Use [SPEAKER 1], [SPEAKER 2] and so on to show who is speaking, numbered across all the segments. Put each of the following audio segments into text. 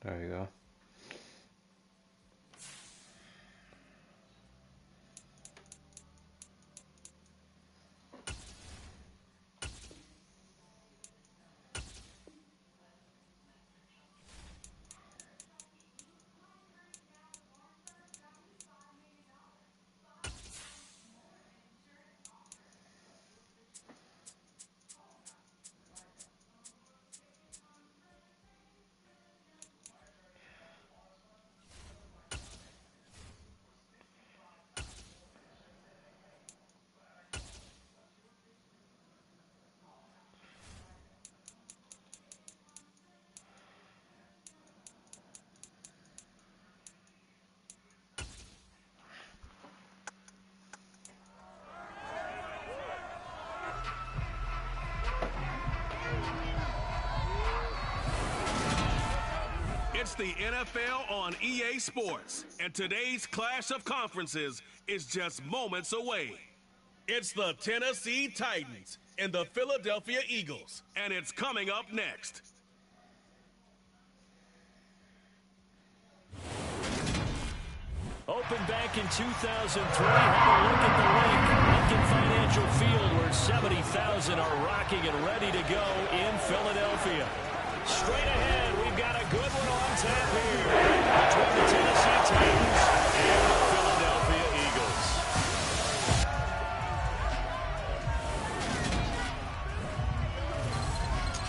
[SPEAKER 1] There you go.
[SPEAKER 2] It's the NFL on EA Sports, and today's clash of conferences is just moments away. It's the Tennessee Titans and the Philadelphia Eagles, and it's coming up next.
[SPEAKER 3] Opened back in 2003, have a look at the link. Lincoln Financial Field, where 70,000 are rocking and ready to go in Philadelphia. Straight ahead, we've got a good one on tap here between the Tennessee Titans and the Philadelphia Eagles.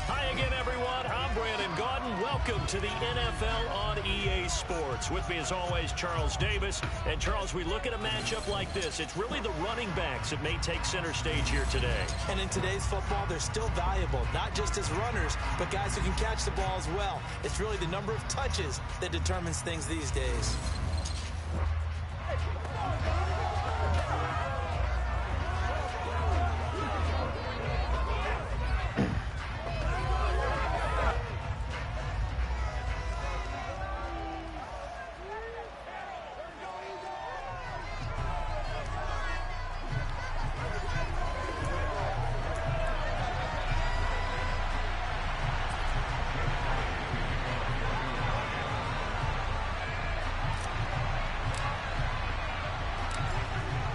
[SPEAKER 3] Hi again, everyone. I'm Brandon Gaudin. Welcome to the NFL on EA Sports. With me, as always, Charles Davis. And, Charles, we look at a matchup like this. It's really the running backs that may take center stage here today.
[SPEAKER 4] And in today's football, they're still valuable, not just as runners, but guys who can catch the ball as well. It's really the number of touches that determines things these days.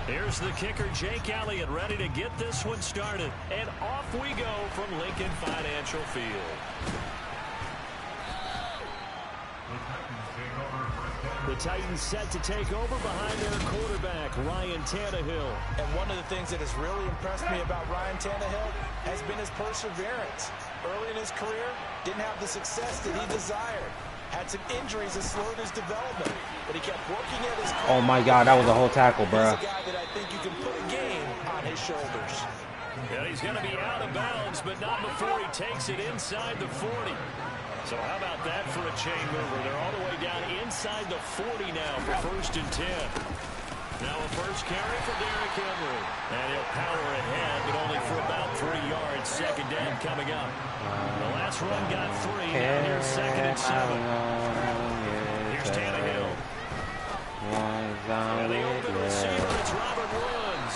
[SPEAKER 3] Here's the kicker, Jake Elliott, ready to get this one started. And off we go from Lincoln Financial Field. The Titans set to take over behind their quarterback, Ryan Tannehill.
[SPEAKER 4] And one of the things that has really impressed me about Ryan Tannehill has been his perseverance. Early in his career, didn't have the success that he desired. Had some injuries that slowed his development, but he kept working at his craft.
[SPEAKER 1] Oh my God, that was a whole tackle, bro.
[SPEAKER 4] He's a guy that I think you can put a game on his shoulders.
[SPEAKER 3] Yeah, he's going to be out of bounds, but not before he takes it inside the 40. So how about that for a chain mover? They're all the way down inside the 40 now for 1st and 10. Now a first carry for Derrick Henry. And he'll power ahead, but only for about 3 yards. Second down coming up. The last run got 3. Now here's 2nd and 7. Here's Tannehill. And the open receiver, it's Robert Woods.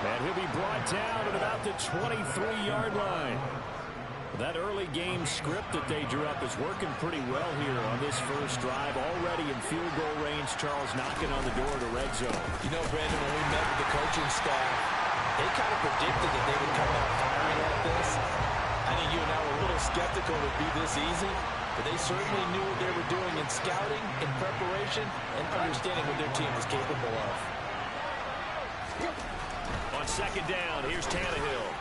[SPEAKER 3] And he'll be brought down at about the 23-yard line. That early game script that they drew up is working pretty well here on this first drive. Already in field goal range, Charles knocking on the door of the red zone.
[SPEAKER 4] You know, Brandon, when we met with the coaching staff, they kind of predicted that they would come out firing like this. I think you and I were a little skeptical it would be this easy, but they certainly knew what they were doing in scouting, in preparation, and understanding what their team was capable of.
[SPEAKER 3] On second down, here's Tannehill.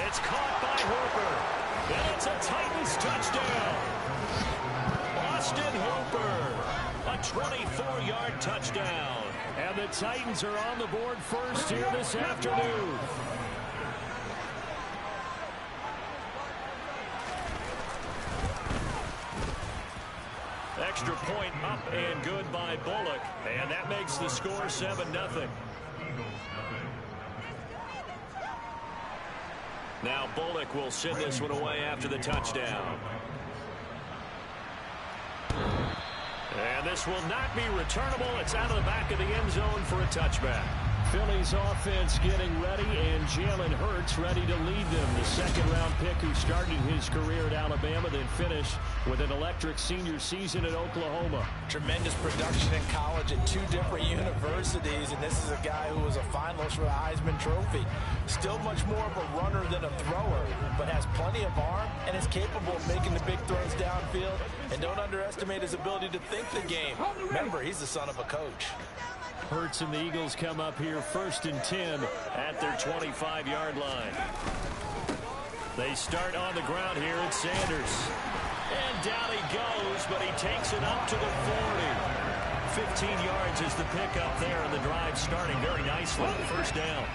[SPEAKER 3] It's caught by Hooper. And it's a Titans touchdown. Austin Hooper. A 24-yard touchdown. And the Titans are on the board first here this afternoon. Extra point up and good by Bullock. And that makes the score 7-0. Now Bullock will send this one away after the touchdown. And this will not be returnable. It's out of the back of the end zone for a touchback. Philly's offense getting ready, and Jalen Hurts ready to lead them. The second-round pick who started his career at Alabama, then finished with an electric senior season at Oklahoma.
[SPEAKER 4] Tremendous production in college at 2 different universities, and this is a guy who was a finalist for the Heisman Trophy. Still much more of a runner than a thrower, but has plenty of arm and is capable of making the big throws downfield. And don't underestimate his ability to think the game. Remember, he's the son of a coach.
[SPEAKER 3] Hurts and the Eagles come up here 1st and 10 at their 25-yard line. They start on the ground here at Sanders. And down he goes, but he takes it up to the 40. 15 yards is the pickup there, and the drive starting very nicely. First down.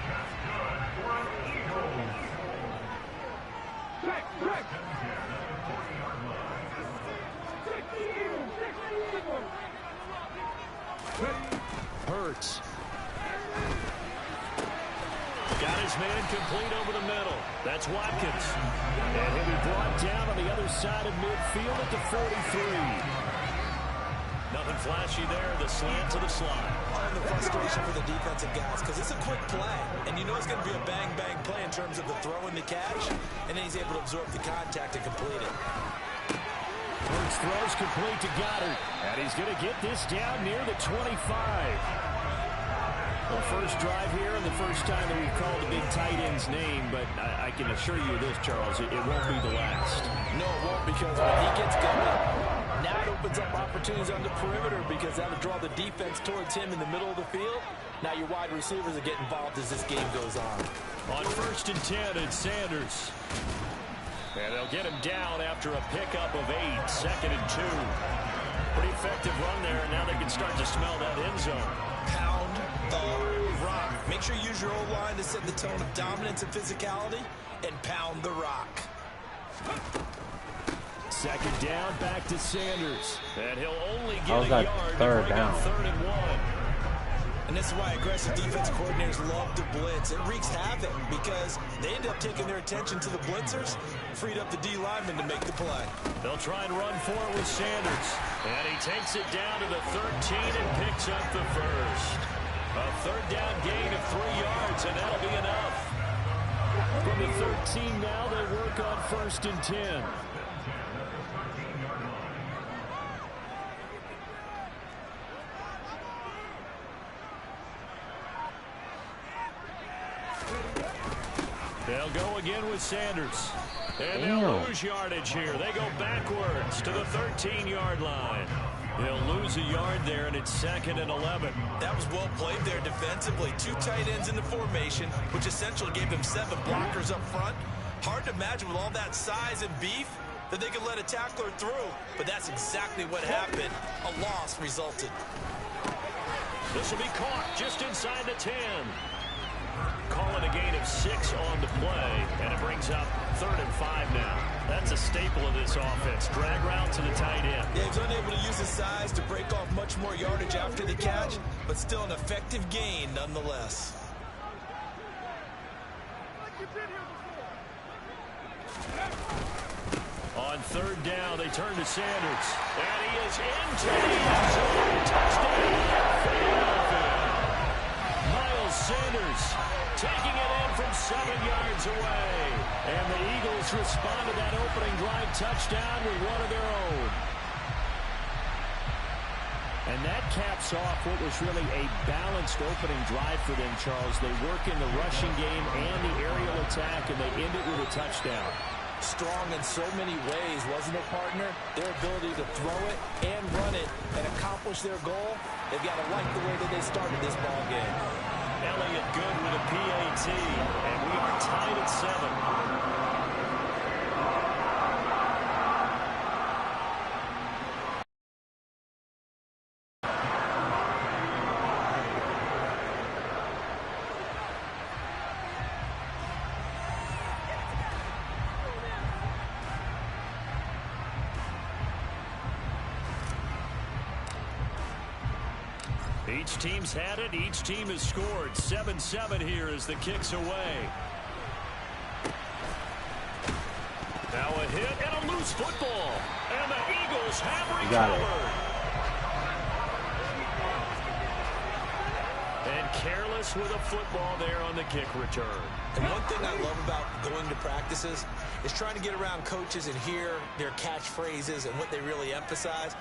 [SPEAKER 3] Hurts. Got his man complete over the middle. That's Watkins. And he'll be brought down on the other side of midfield at the 43. Nothing flashy there. The slant to the slot.
[SPEAKER 4] And the frustration for the defensive guys, because it's a quick play. And you know it's going to be a bang-bang play in terms of the throw and the catch. And then he's able to absorb the contact and complete it.
[SPEAKER 3] Hurts throws complete to Goddard. And he's going to get this down near the 25. The first drive here and the first time that we've called the big tight end's name, but I can assure you this, Charles, it won't be the last.
[SPEAKER 4] No, it won't, because when he gets going, now it opens up opportunities on the perimeter, because that'll draw the defense towards him in the middle of the field. Now your wide receivers are getting involved as this game goes on.
[SPEAKER 3] On 1st and 10, it's Sanders. And they'll get him down after a pickup of 8, 2nd and 2. Pretty effective run there, and now they can start to smell that end zone.
[SPEAKER 4] Pound the rock. Make sure you use your O-line to set the tone of dominance and physicality, and pound the rock.
[SPEAKER 3] 2nd down, back to Sanders. And he'll only get
[SPEAKER 1] How's
[SPEAKER 3] a
[SPEAKER 1] that
[SPEAKER 3] yard
[SPEAKER 1] third
[SPEAKER 3] to bring
[SPEAKER 1] down?
[SPEAKER 3] up 3rd and 1.
[SPEAKER 4] And this is why aggressive defense coordinators love to blitz. It wreaks havoc because they end up taking their attention to the blitzers, freed up the D lineman to make the play.
[SPEAKER 3] They'll try and run for it with Sanders. And he takes it down to the 13 and picks up the first. A 3rd down gain of 3 yards, and that'll be enough. From the 13 now, they work on 1st and 10. They'll go again with Sanders. And they'll lose yardage here. They go backwards to the 13-yard line. He'll lose a yard there, and it's 2nd and 11.
[SPEAKER 4] That was well played there defensively. 2 tight ends in the formation, which essentially gave them 7 blockers up front. Hard to imagine with all that size and beef that they could let a tackler through. But that's exactly what happened. A loss resulted.
[SPEAKER 3] This will be caught just inside the 10. Calling a gain of 6 on the play, and it brings up 3rd and 5 now. That's a staple of this offense. Drag route to the tight end.
[SPEAKER 4] Yeah, he's unable to use his size to break off much more yardage after the catch, but still an effective gain nonetheless.
[SPEAKER 3] On 3rd down, they turn to Sanders. And he is into the end zone. Touchdown, Philadelphia. Miles Sanders taking it in from 7 yards away. And the Eagles respond to that opening drive touchdown with one of their own. And that caps off what was really a balanced opening drive for them, Charles. They work in the rushing game and the aerial attack, and they end it with a touchdown.
[SPEAKER 4] Strong in so many ways, wasn't it, partner? Their ability to throw it and run it and accomplish their goal, they've got to like the way that they started this ball game.
[SPEAKER 3] Elliott good with a PAT, and we are tied at 7. Each team's had it. Each team has scored. 7-7 here as the kick's away. Now a hit and a loose football. And the Eagles have recovered. And careless with a football there on the kick return.
[SPEAKER 4] And one thing I love about going to practices is trying to get around coaches and hear their catchphrases and what they really emphasize.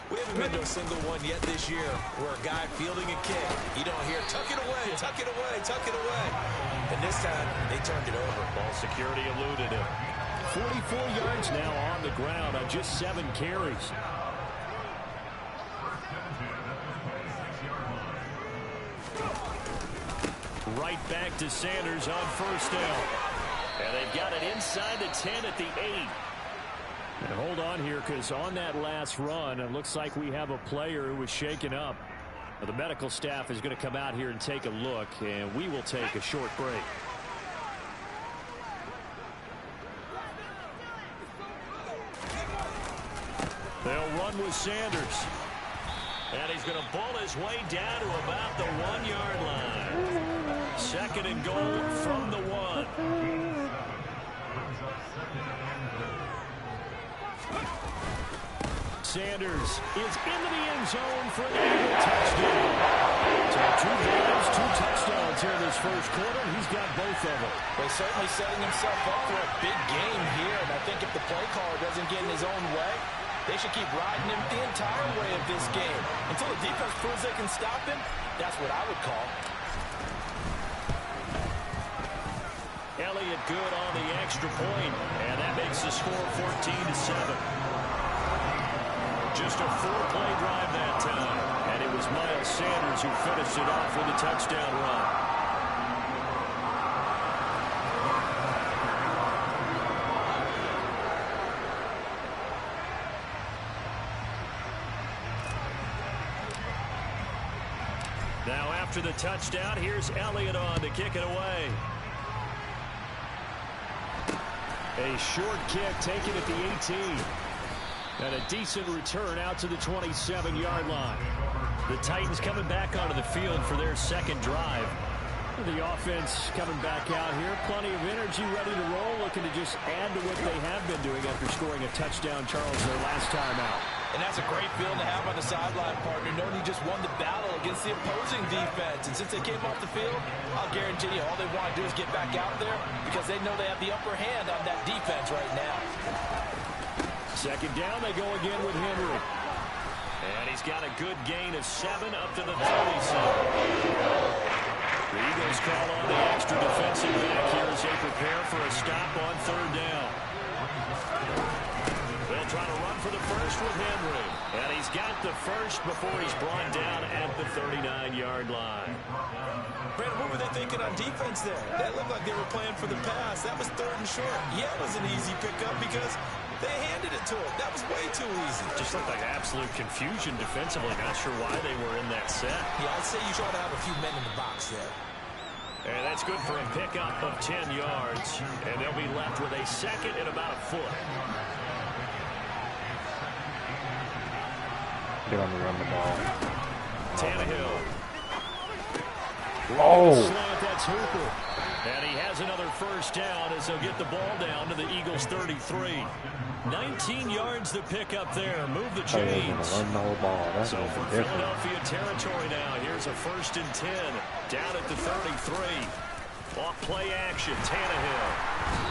[SPEAKER 4] We haven't been to a single one yet this year where a guy fielding a kick, you don't hear, tuck it away, tuck it away, tuck it away. And this time, they turned it over.
[SPEAKER 3] Ball security eluded him. 44 yards now on the ground on just 7 carries. Right back to Sanders on first down. And they've got it inside the 10 at the 8. And hold on here, because on that last run, it looks like we have a player who was shaken up. The medical staff is going to come out here and take a look, and we will take a short break. They'll run with Sanders. And he's going to bull his way down to about the 1-yard line. 2nd and goal from the 1. Sanders is into the end zone for the Eagle touchdown. So 2 drives, 2 touchdowns here in this first quarter. He's got both of them.
[SPEAKER 4] Well, he's certainly setting himself up for a big game here. And I think if the play caller doesn't get in his own way, they should keep riding him the entire way of this game. Until the defense proves they can stop him, that's what I would call.
[SPEAKER 3] Elliott good on the extra point, and that makes the score 14-7. Just a 4-play drive that time, and it was Miles Sanders who finished it off with a touchdown run. Now after the touchdown, here's Elliott on to kick it away. A short kick taken at the 18. And a decent return out to the 27-yard line. The Titans coming back onto the field for their second drive. The offense coming back out here. Plenty of energy, ready to roll, looking to just add to what they have been doing after scoring a touchdown, Charles, their last time out.
[SPEAKER 4] And that's a great feeling to have on the sideline, partner, knowing you just won the battle against the opposing defense. And since they came off the field, I'll guarantee you all they want to do is get back out there because they know they have the upper hand on that defense right now.
[SPEAKER 3] 2nd down, they go again with Henry. And he's got a good gain of 7 up to the 37. The Eagles call on the extra defensive back here as they prepare for a stop on 3rd down. They'll try to run for the first with Henry. And he's got the first before he's brought down at the 39-yard line.
[SPEAKER 4] Brandon, what were they thinking on defense there? That looked like they were playing for the pass. That was 3rd and short. Yeah, it was an easy pickup because they handed it to him. That was way too easy.
[SPEAKER 3] Just looked like absolute confusion defensively. Not sure why they were in that set.
[SPEAKER 4] Yeah, I'd say you try to have a few men in the box there.
[SPEAKER 3] And that's good for a pickup of 10 yards. And they'll be left with a 2nd and about a foot.
[SPEAKER 1] Get on the run the ball.
[SPEAKER 3] Tannehill.
[SPEAKER 1] Oh!
[SPEAKER 3] Slant, that's Hooper. And he has another first down as they'll get the ball down to the Eagles' 33. 19 yards to pick up there. Move the chains.
[SPEAKER 1] Run the whole ball. That's
[SPEAKER 3] so for Philadelphia territory now, here's a 1st and 10 down at the 33. Off play action, Tannehill.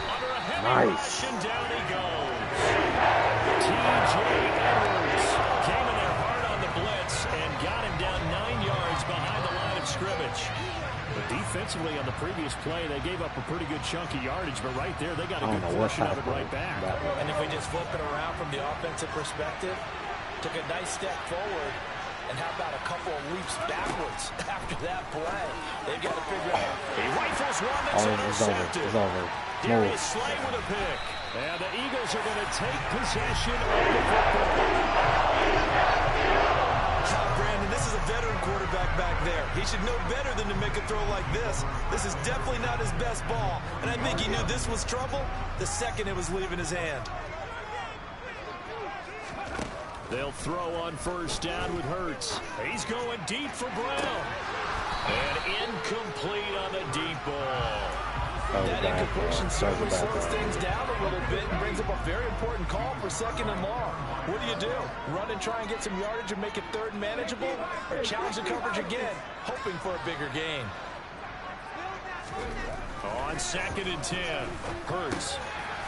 [SPEAKER 3] Under a heavy rush, and down he goes. T.J. Edwards came in there hard on the blitz and got him down 9 yards behind the line of scrimmage. But defensively on the previous play, they gave up a pretty good chunk of yardage, but right there, they got a good portion of it right back.
[SPEAKER 4] And if we just flip it around from the offensive perspective, took a nice step forward, and how about a couple of leaps backwards after that play? They've got to figure out.
[SPEAKER 3] He rifles one that's intercepted.
[SPEAKER 1] It's over.
[SPEAKER 3] Darius Slay with a pick. And the Eagles are going to take possession of the football.
[SPEAKER 4] Brandon, this is a veteran quarterback back there. He should know better than to make a throw like this. This is definitely not his best ball. And I think he knew this was trouble the second it was leaving his hand.
[SPEAKER 3] They'll throw on first down with Hurts. He's going deep for Brown. And incomplete on the deep ball.
[SPEAKER 4] That incompletion certainly slows things down a little bit and brings up a very important call for 2nd and long. What do? Run and try and get some yardage and make it 3rd and manageable? Or challenge the coverage again, hoping for a bigger gain?
[SPEAKER 3] On 2nd and 10, Hurts.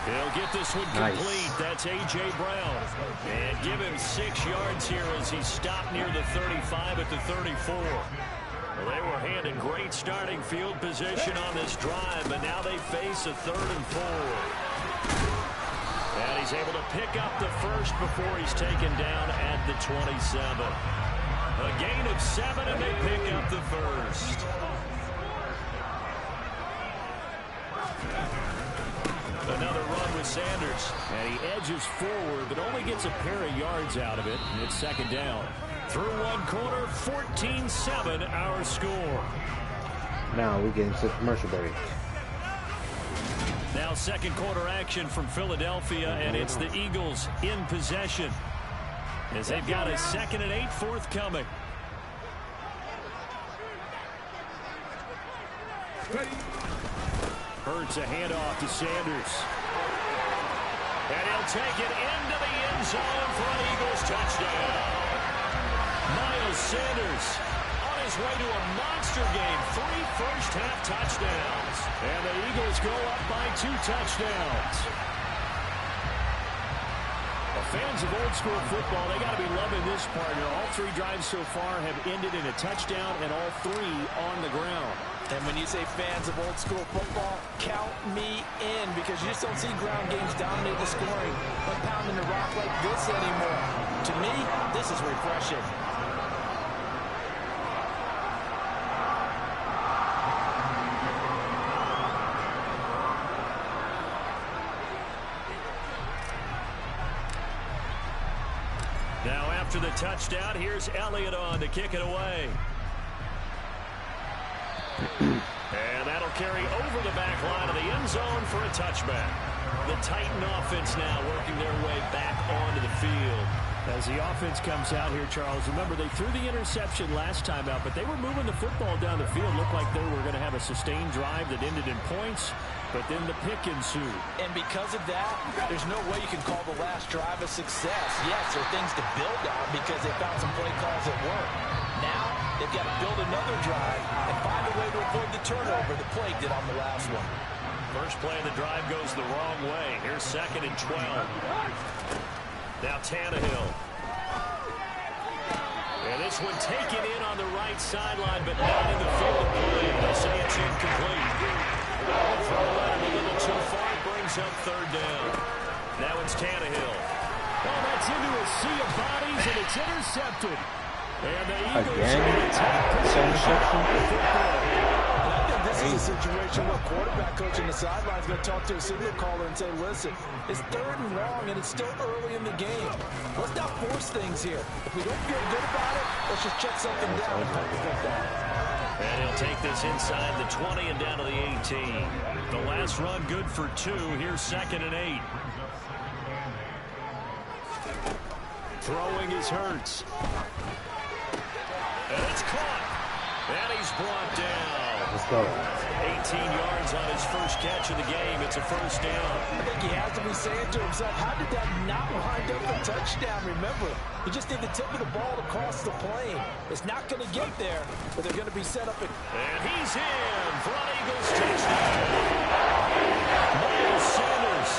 [SPEAKER 3] He'll get this one complete. That's A.J. Brown. And give him 6 yards here as he stopped near the 35 at the 34. Well, they were handed great starting field position on this drive, but now they face a 3rd and 4. And he's able to pick up the first before he's taken down at the 27. A gain of 7, and they pick up the first. Another run with Sanders. And he edges forward, but only gets a pair of yards out of it. And it's 2nd down. Through one quarter, 14-7 our score.
[SPEAKER 1] Now we get into the commercial break.
[SPEAKER 3] Now 2nd quarter action from Philadelphia, and it's the Eagles in possession as they've got a 2nd and 8 forthcoming. Hurts a handoff to Sanders. And he'll take it into the end zone for an Eagles touchdown. Miles Sanders on his way to a monster game. 3 first-half touchdowns. And the Eagles go up by 2 touchdowns. Well, fans of old-school football, they got to be loving this partner. All 3 drives so far have ended in a touchdown, and all 3 on the ground.
[SPEAKER 4] And when you say fans of old-school football, count me in, because you just don't see ground games dominate the scoring but pounding the rock like this anymore. To me, this is refreshing.
[SPEAKER 3] Now after the touchdown, here's Elliott on to kick it away. And that'll carry over the back line of the end zone for a touchback. The Titan offense now working their way back onto the field. As the offense comes out here, Charles, remember they threw the interception last time out, but they were moving the football down the field. Looked like they were going to have a sustained drive that ended in points, but then the pick ensued.
[SPEAKER 4] And because of that, there's no way you can call the last drive a success. Yes, there are things to build on because they found some play calls that work. Now, they've got to build another drive and find a way to avoid the turnover that plague did on the last one.
[SPEAKER 3] First play of the drive goes the wrong way. Here's 2nd and 12. Now Tannehill. And this one taken in on the right sideline, but not in the field of play. They say it's incomplete. The throw led a little too far. It brings up 3rd down. Now it's Tannehill. Oh, that's into a sea of bodies, and it's intercepted. And the Eagles attack possession.
[SPEAKER 4] This is a situation where quarterback coach on the sideline is going to talk to a signal caller and say, listen, it's 3rd and long, and it's still early in the game. Let's not force things here. If we don't feel good about it, let's just check something down and play the football.
[SPEAKER 3] And he'll take this inside the 20 and down to the 18. The last run good for 2. Here's 2nd and 8. Throwing is Hurts. And it's caught. And he's brought down.
[SPEAKER 1] Let's go.
[SPEAKER 3] 18 yards on his first catch of the game. It's a first down.
[SPEAKER 4] I think he has to be saying to himself, how did that not wind up a touchdown? Remember, he just did the tip of the ball across the plane. It's not going to get there, but they're going to be set up.
[SPEAKER 3] And he's in for an Eagles touchdown. Miles Sanders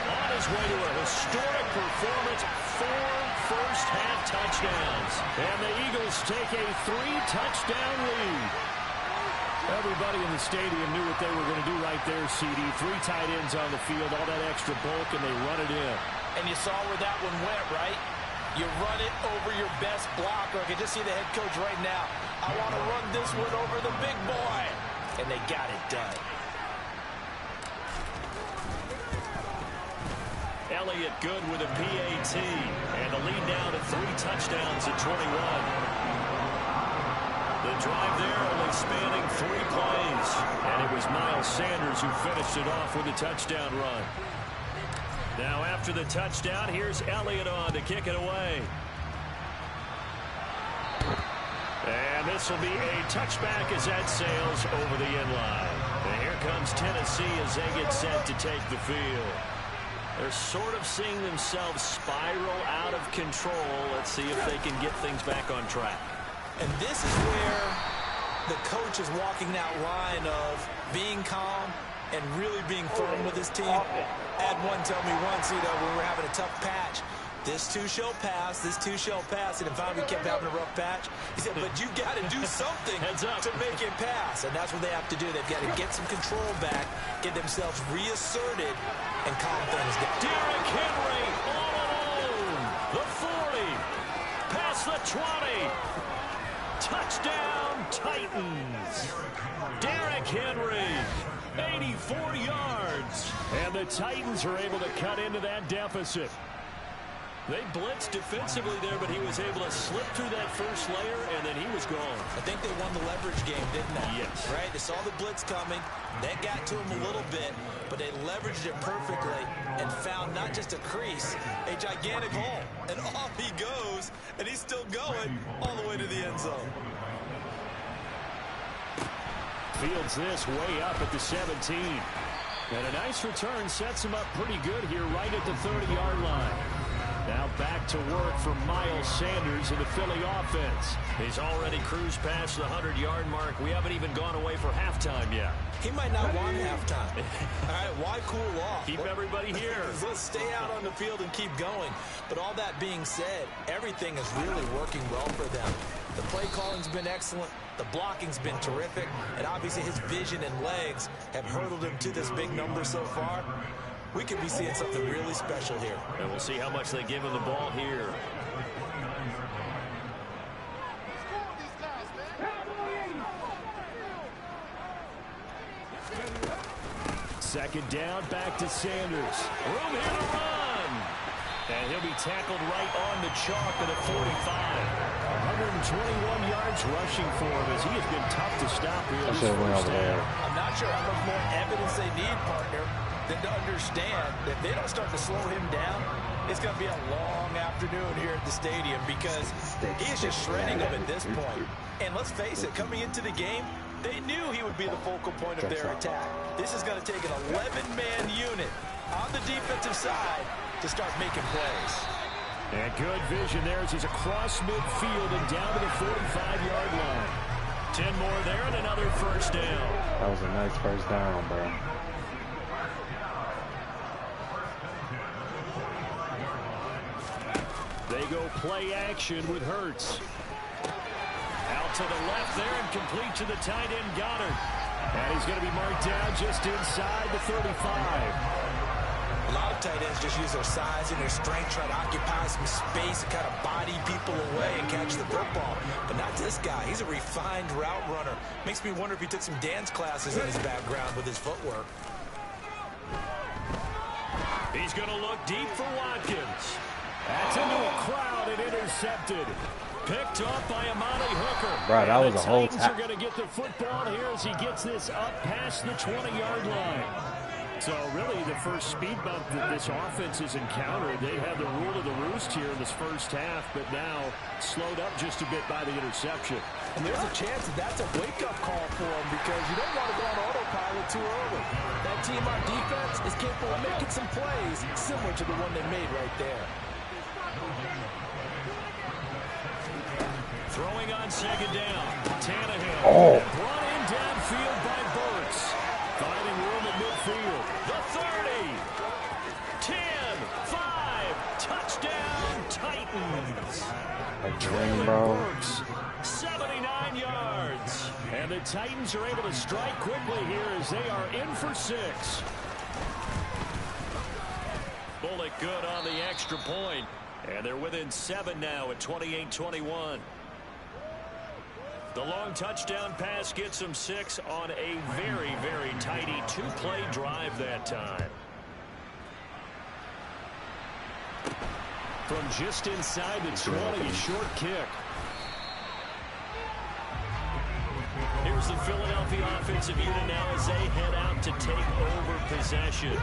[SPEAKER 3] on his way to a historic performance. 4 first-half touchdowns. And the Eagles take a 3-touchdown lead. Everybody in the stadium knew what they were going to do right there, CD. 3 tight ends on the field, all that extra bulk, and they run it in.
[SPEAKER 4] And you saw where that one went, right? You run it over your best blocker. I can just see the head coach right now. I want to run this one over the big boy. And they got it done.
[SPEAKER 3] Elliott good with a PAT. And the lead now to 3 touchdowns at 21. The drive there only spanning 3 plays. And it was Miles Sanders who finished it off with a touchdown run. Now after the touchdown, here's Elliott on to kick it away. And this will be a touchback as that sails over the end line. And here comes Tennessee as they get set to take the field. They're sort of seeing themselves spiral out of control. Let's see if they can get things back on track.
[SPEAKER 4] And this is where the coach is walking that line of being calm and really being firm with his team. Had one tell me once, when we were having a tough patch, this too shall pass, this too shall pass. And if we kept having a rough patch, he said, but you got to do something to make it pass. And that's what they have to do. They've got to get some control back, get themselves reasserted, and calm things down.
[SPEAKER 3] Derrick Henry all alone. The 40, past the 20. Touchdown, Titans. Derrick Henry, 84 yards. And the Titans are able to cut into that deficit. They blitzed defensively there, but he was able to slip through that first layer, and then he was gone.
[SPEAKER 4] I think they won the leverage game, didn't they?
[SPEAKER 3] Yes.
[SPEAKER 4] Right? They saw the blitz coming. That got to him a little bit, but they leveraged it perfectly and found not just a crease, a gigantic hole. And off he goes, and he's still going all the way to the end zone.
[SPEAKER 3] Fields this way up at the 17. And a nice return sets him up pretty good here right at the 30-yard line. Now back to work for Miles Sanders in the Philly offense. He's already cruised past the 100-yard mark. We haven't even gone away for halftime yet.
[SPEAKER 4] He might not want halftime. All right, why cool off?
[SPEAKER 3] Keep everybody here.
[SPEAKER 4] Let's stay out on the field and keep going. But all that being said, everything is really working well for them. The play calling's been excellent. The blocking's been terrific. And obviously his vision and legs have hurdled him to this big number so far. We could be seeing something really special here.
[SPEAKER 3] And we'll see how much they give him the ball here. Second down, back to Sanders. Room here to run. And he'll be tackled right on the chalk at the 45. 121 yards rushing for him as he has been tough to stop here this first half.
[SPEAKER 4] I'm not sure how much more evidence they need, partner, than to understand that if they don't start to slow him down, it's going to be a long afternoon here at the stadium because he is just shredding them at this point. And let's face it, coming into the game, they knew he would be the focal point of their attack. This is going to take an 11-man unit on the defensive side to start making plays.
[SPEAKER 3] And good vision there as he's across midfield and down to the 45-yard line. 10 more there and another first down.
[SPEAKER 1] That was a nice first down, bro.
[SPEAKER 3] They go play action with Hurts. Out to the left there and complete to the tight end Goddard. And he's going to be marked down just inside the 35.
[SPEAKER 4] A lot of tight ends just use their size and their strength, try to occupy some space and kind of body people away and catch the football. But not this guy. He's a refined route runner. Makes me wonder if he took some dance classes in his background with his footwork.
[SPEAKER 3] He's going to look deep for Watkins. That's into a crowd and intercepted. Picked off by Amani Hooker.
[SPEAKER 1] Bro, that was a whole
[SPEAKER 3] Titans are going to get the football here as he gets this up past the 20-yard line. So really the first speed bump that this offense has encountered, they had the rule of the roost here in this first half, but now slowed up just a bit by the interception.
[SPEAKER 4] And there's a chance that that's a wake-up call for him because you don't want to go on autopilot too early. That team on defense is capable of making some plays similar to the one they made right there.
[SPEAKER 3] Throwing on second down. Tannehill brought in downfield by Burks. Finding room at midfield. The 30. 10, 5. Touchdown, Titans.
[SPEAKER 1] Dream, bro.
[SPEAKER 3] Burks, 79 yards. And the Titans are able to strike quickly here as they are in for 6. Bullock good on the extra point. And they're within 7 now at 28-21. The long touchdown pass gets them 6 on a very, very tidy 2-play drive that time. From just inside the 20, a short kick. Here's the Philadelphia offensive unit now as they head out to take over possession.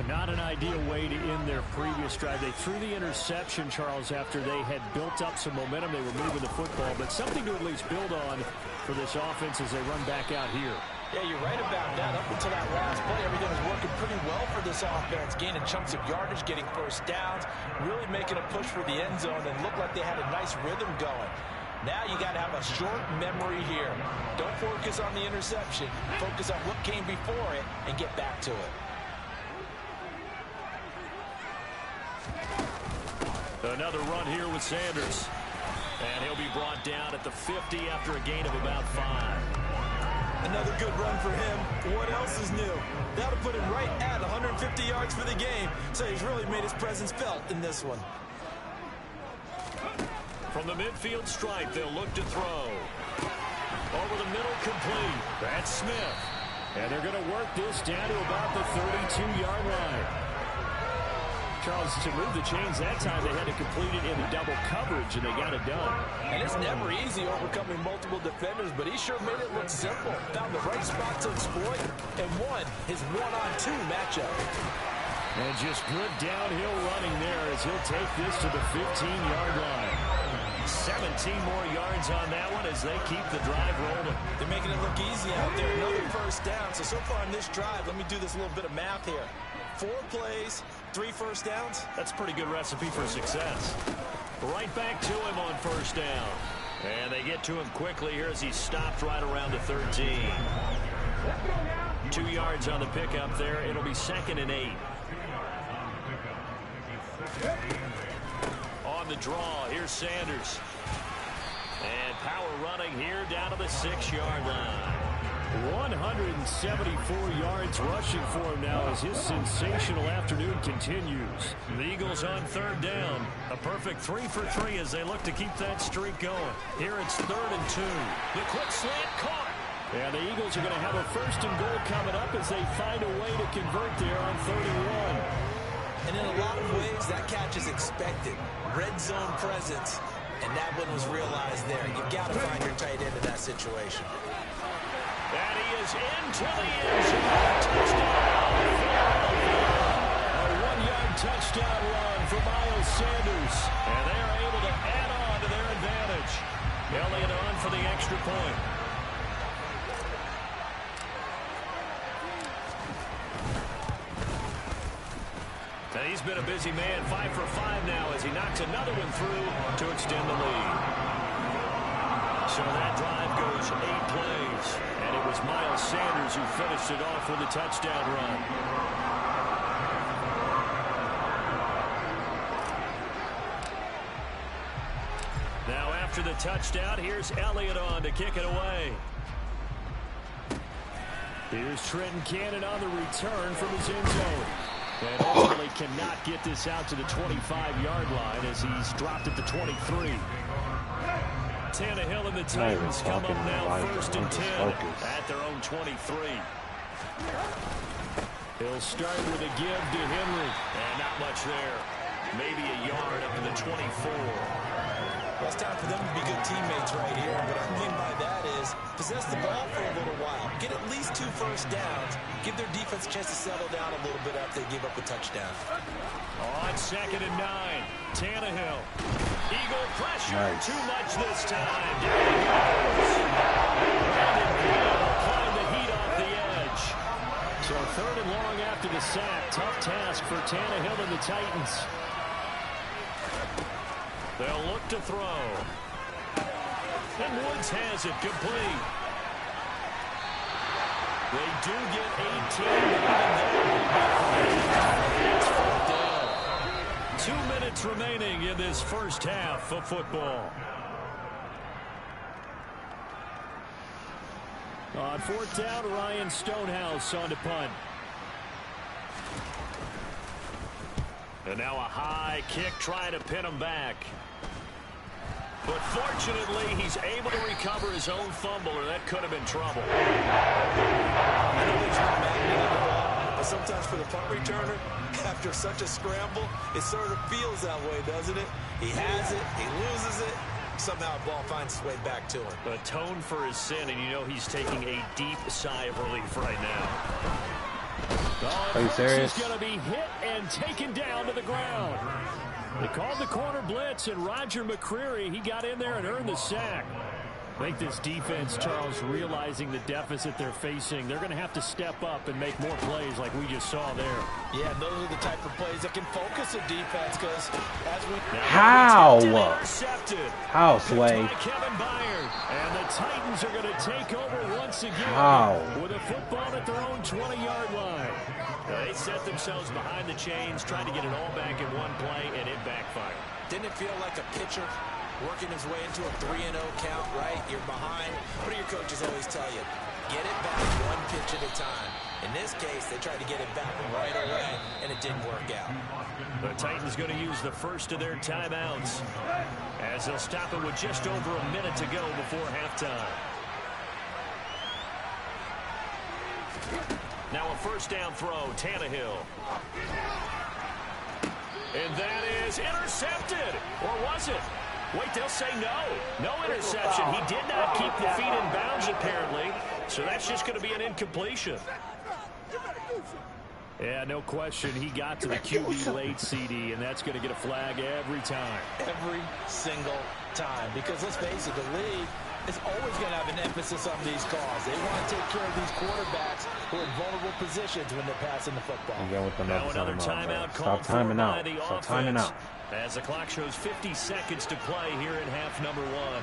[SPEAKER 3] Not an ideal way to end their previous drive. They threw the interception, Charles, after they had built up some momentum. They were moving the football, but something to at least build on for this offense as they run back out here.
[SPEAKER 4] Yeah, you're right about that. Up until that last play, everything was working pretty well for this offense. Gaining chunks of yardage, getting first downs, really making a push for the end zone, and looked like they had a nice rhythm going. Now you got to have a short memory here. Don't focus on the interception. Focus on what came before it and get back to it.
[SPEAKER 3] Another run here with Sanders. And he'll be brought down at the 50 after a gain of about 5.
[SPEAKER 4] Another good run for him. What else is new? That'll put him right at 150 yards for the game. So he's really made his presence felt in this one.
[SPEAKER 3] From the midfield stripe, they'll look to throw. Over the middle, complete. That's Smith. And they're going to work this down to about the 32-yard line. Charles, to move the chains that time, they had to complete it in a double coverage, and they got it done.
[SPEAKER 4] And it's never easy overcoming multiple defenders, but he sure made it look simple. Found the right spot to exploit and won his one-on-two matchup.
[SPEAKER 3] And just good downhill running there as he'll take this to the 15-yard line. 17 more yards on that one as they keep the drive rolling.
[SPEAKER 4] They're making it look easy out there. Another first down. So far on this drive, let me do this little bit of math here. 4 plays, 3 first downs.
[SPEAKER 3] That's a pretty good recipe for success. Right back to him on first down. And they get to him quickly here as he stopped right around the 13. 2 yards on the pickup there. It'll be 2nd and 8. On the draw, here's Sanders. And power running here down to the 6-yard line. 174 yards rushing for him now as his sensational afternoon continues. The Eagles on 3rd down. A perfect 3 for 3 as they look to keep that streak going. Here it's 3rd and 2. The quick slant caught. And the Eagles are going to have a 1st and goal coming up as they find a way to convert there on 31.
[SPEAKER 4] And in a lot of ways, that catch is expected. Red zone presence. And that one was realized there. You've got to find your tight end in that situation.
[SPEAKER 3] And he is into the end zone. Touchdown. A 1-yard touchdown run for Miles Sanders. And they are able to add on to their advantage. Elliott on for the extra point. And he's been a busy man, 5 for 5 now as he knocks another one through to extend the lead. So that drive goes 8 plays, and it was Miles Sanders who finished it off with a touchdown run. Now after the touchdown, here's Elliott on to kick it away. Here's Trenton Cannon on the return from his end zone. And ultimately cannot get this out to the 25-yard line as he's dropped at the 23. Tannehill and the Titans come up now 1st and 10 at their own 23. He'll start with a give to Henry. And not much there. Maybe a yard up to the 24.
[SPEAKER 4] Well, it's time for them to be good teammates right here. What I mean by that is possess the ball for a little while. Get at least 2 first downs. Give their defense a chance to settle down a little bit after they give up a touchdown.
[SPEAKER 3] On 2nd and 9, Tannehill. Eagle pressure.
[SPEAKER 1] Nice.
[SPEAKER 3] Too much this time. Down he goes. Brandon Graham applying the heat off the edge. So 3rd and long after the sack. Tough task for Tannehill and the Titans. They'll look to throw. And Woods has it complete. They do get 18. 2 minutes remaining in this first half of football. On 4th down, Ryan Stonehouse on to punt. And now a high kick trying to pin him back. But fortunately, he's able to recover his own fumble, or that could have been trouble.
[SPEAKER 4] I know he's not mad, but sometimes for the punt returner, after such a scramble, it sort of feels that way, doesn't it? He has it, he loses it, somehow the ball finds its way back to him.
[SPEAKER 3] Atone for his sin, and you know he's taking a deep sigh of relief right now.
[SPEAKER 1] Are you serious?
[SPEAKER 3] He's going to be hit and taken down to the ground. They called the corner blitz, and Roger McCreary, he got in there and earned the sack. I think this defense, Charles, realizing the deficit they're facing, they're going to have to step up and make more plays like we just saw there.
[SPEAKER 4] Yeah, those are the type of plays that can focus a defense because as we...
[SPEAKER 1] How, Sway?
[SPEAKER 3] Kevin Byard. And the Titans are going to take over once again.
[SPEAKER 1] How?
[SPEAKER 3] With a football at their own 20-yard line. They set themselves behind the chains, trying to get it all back in one play, and it backfired.
[SPEAKER 4] Didn't it feel like a pitcher working his way into a 3-0 count, right? You're behind. What do your coaches always tell you? Get it back one pitch at a time. In this case, they tried to get it back right away, and it didn't work out.
[SPEAKER 3] The Titans going to use the first of their timeouts as they'll stop it with just over a minute to go before halftime. Now a first down throw, Tannehill. And that is intercepted. Or was it? Wait, they'll say no. No interception. He did not keep the feet in bounds, apparently. So that's just going to be an incompletion. Yeah, no question. He got to the QB late, CD, and that's going to get a flag every time.
[SPEAKER 4] Every single time. Because let's face it, the league is always going to have an emphasis on these calls. They want to take care of these quarterbacks who are in vulnerable positions when they're passing the football.
[SPEAKER 3] Now another timeout called for by the offense. As the clock shows 50 seconds to play here in half number one.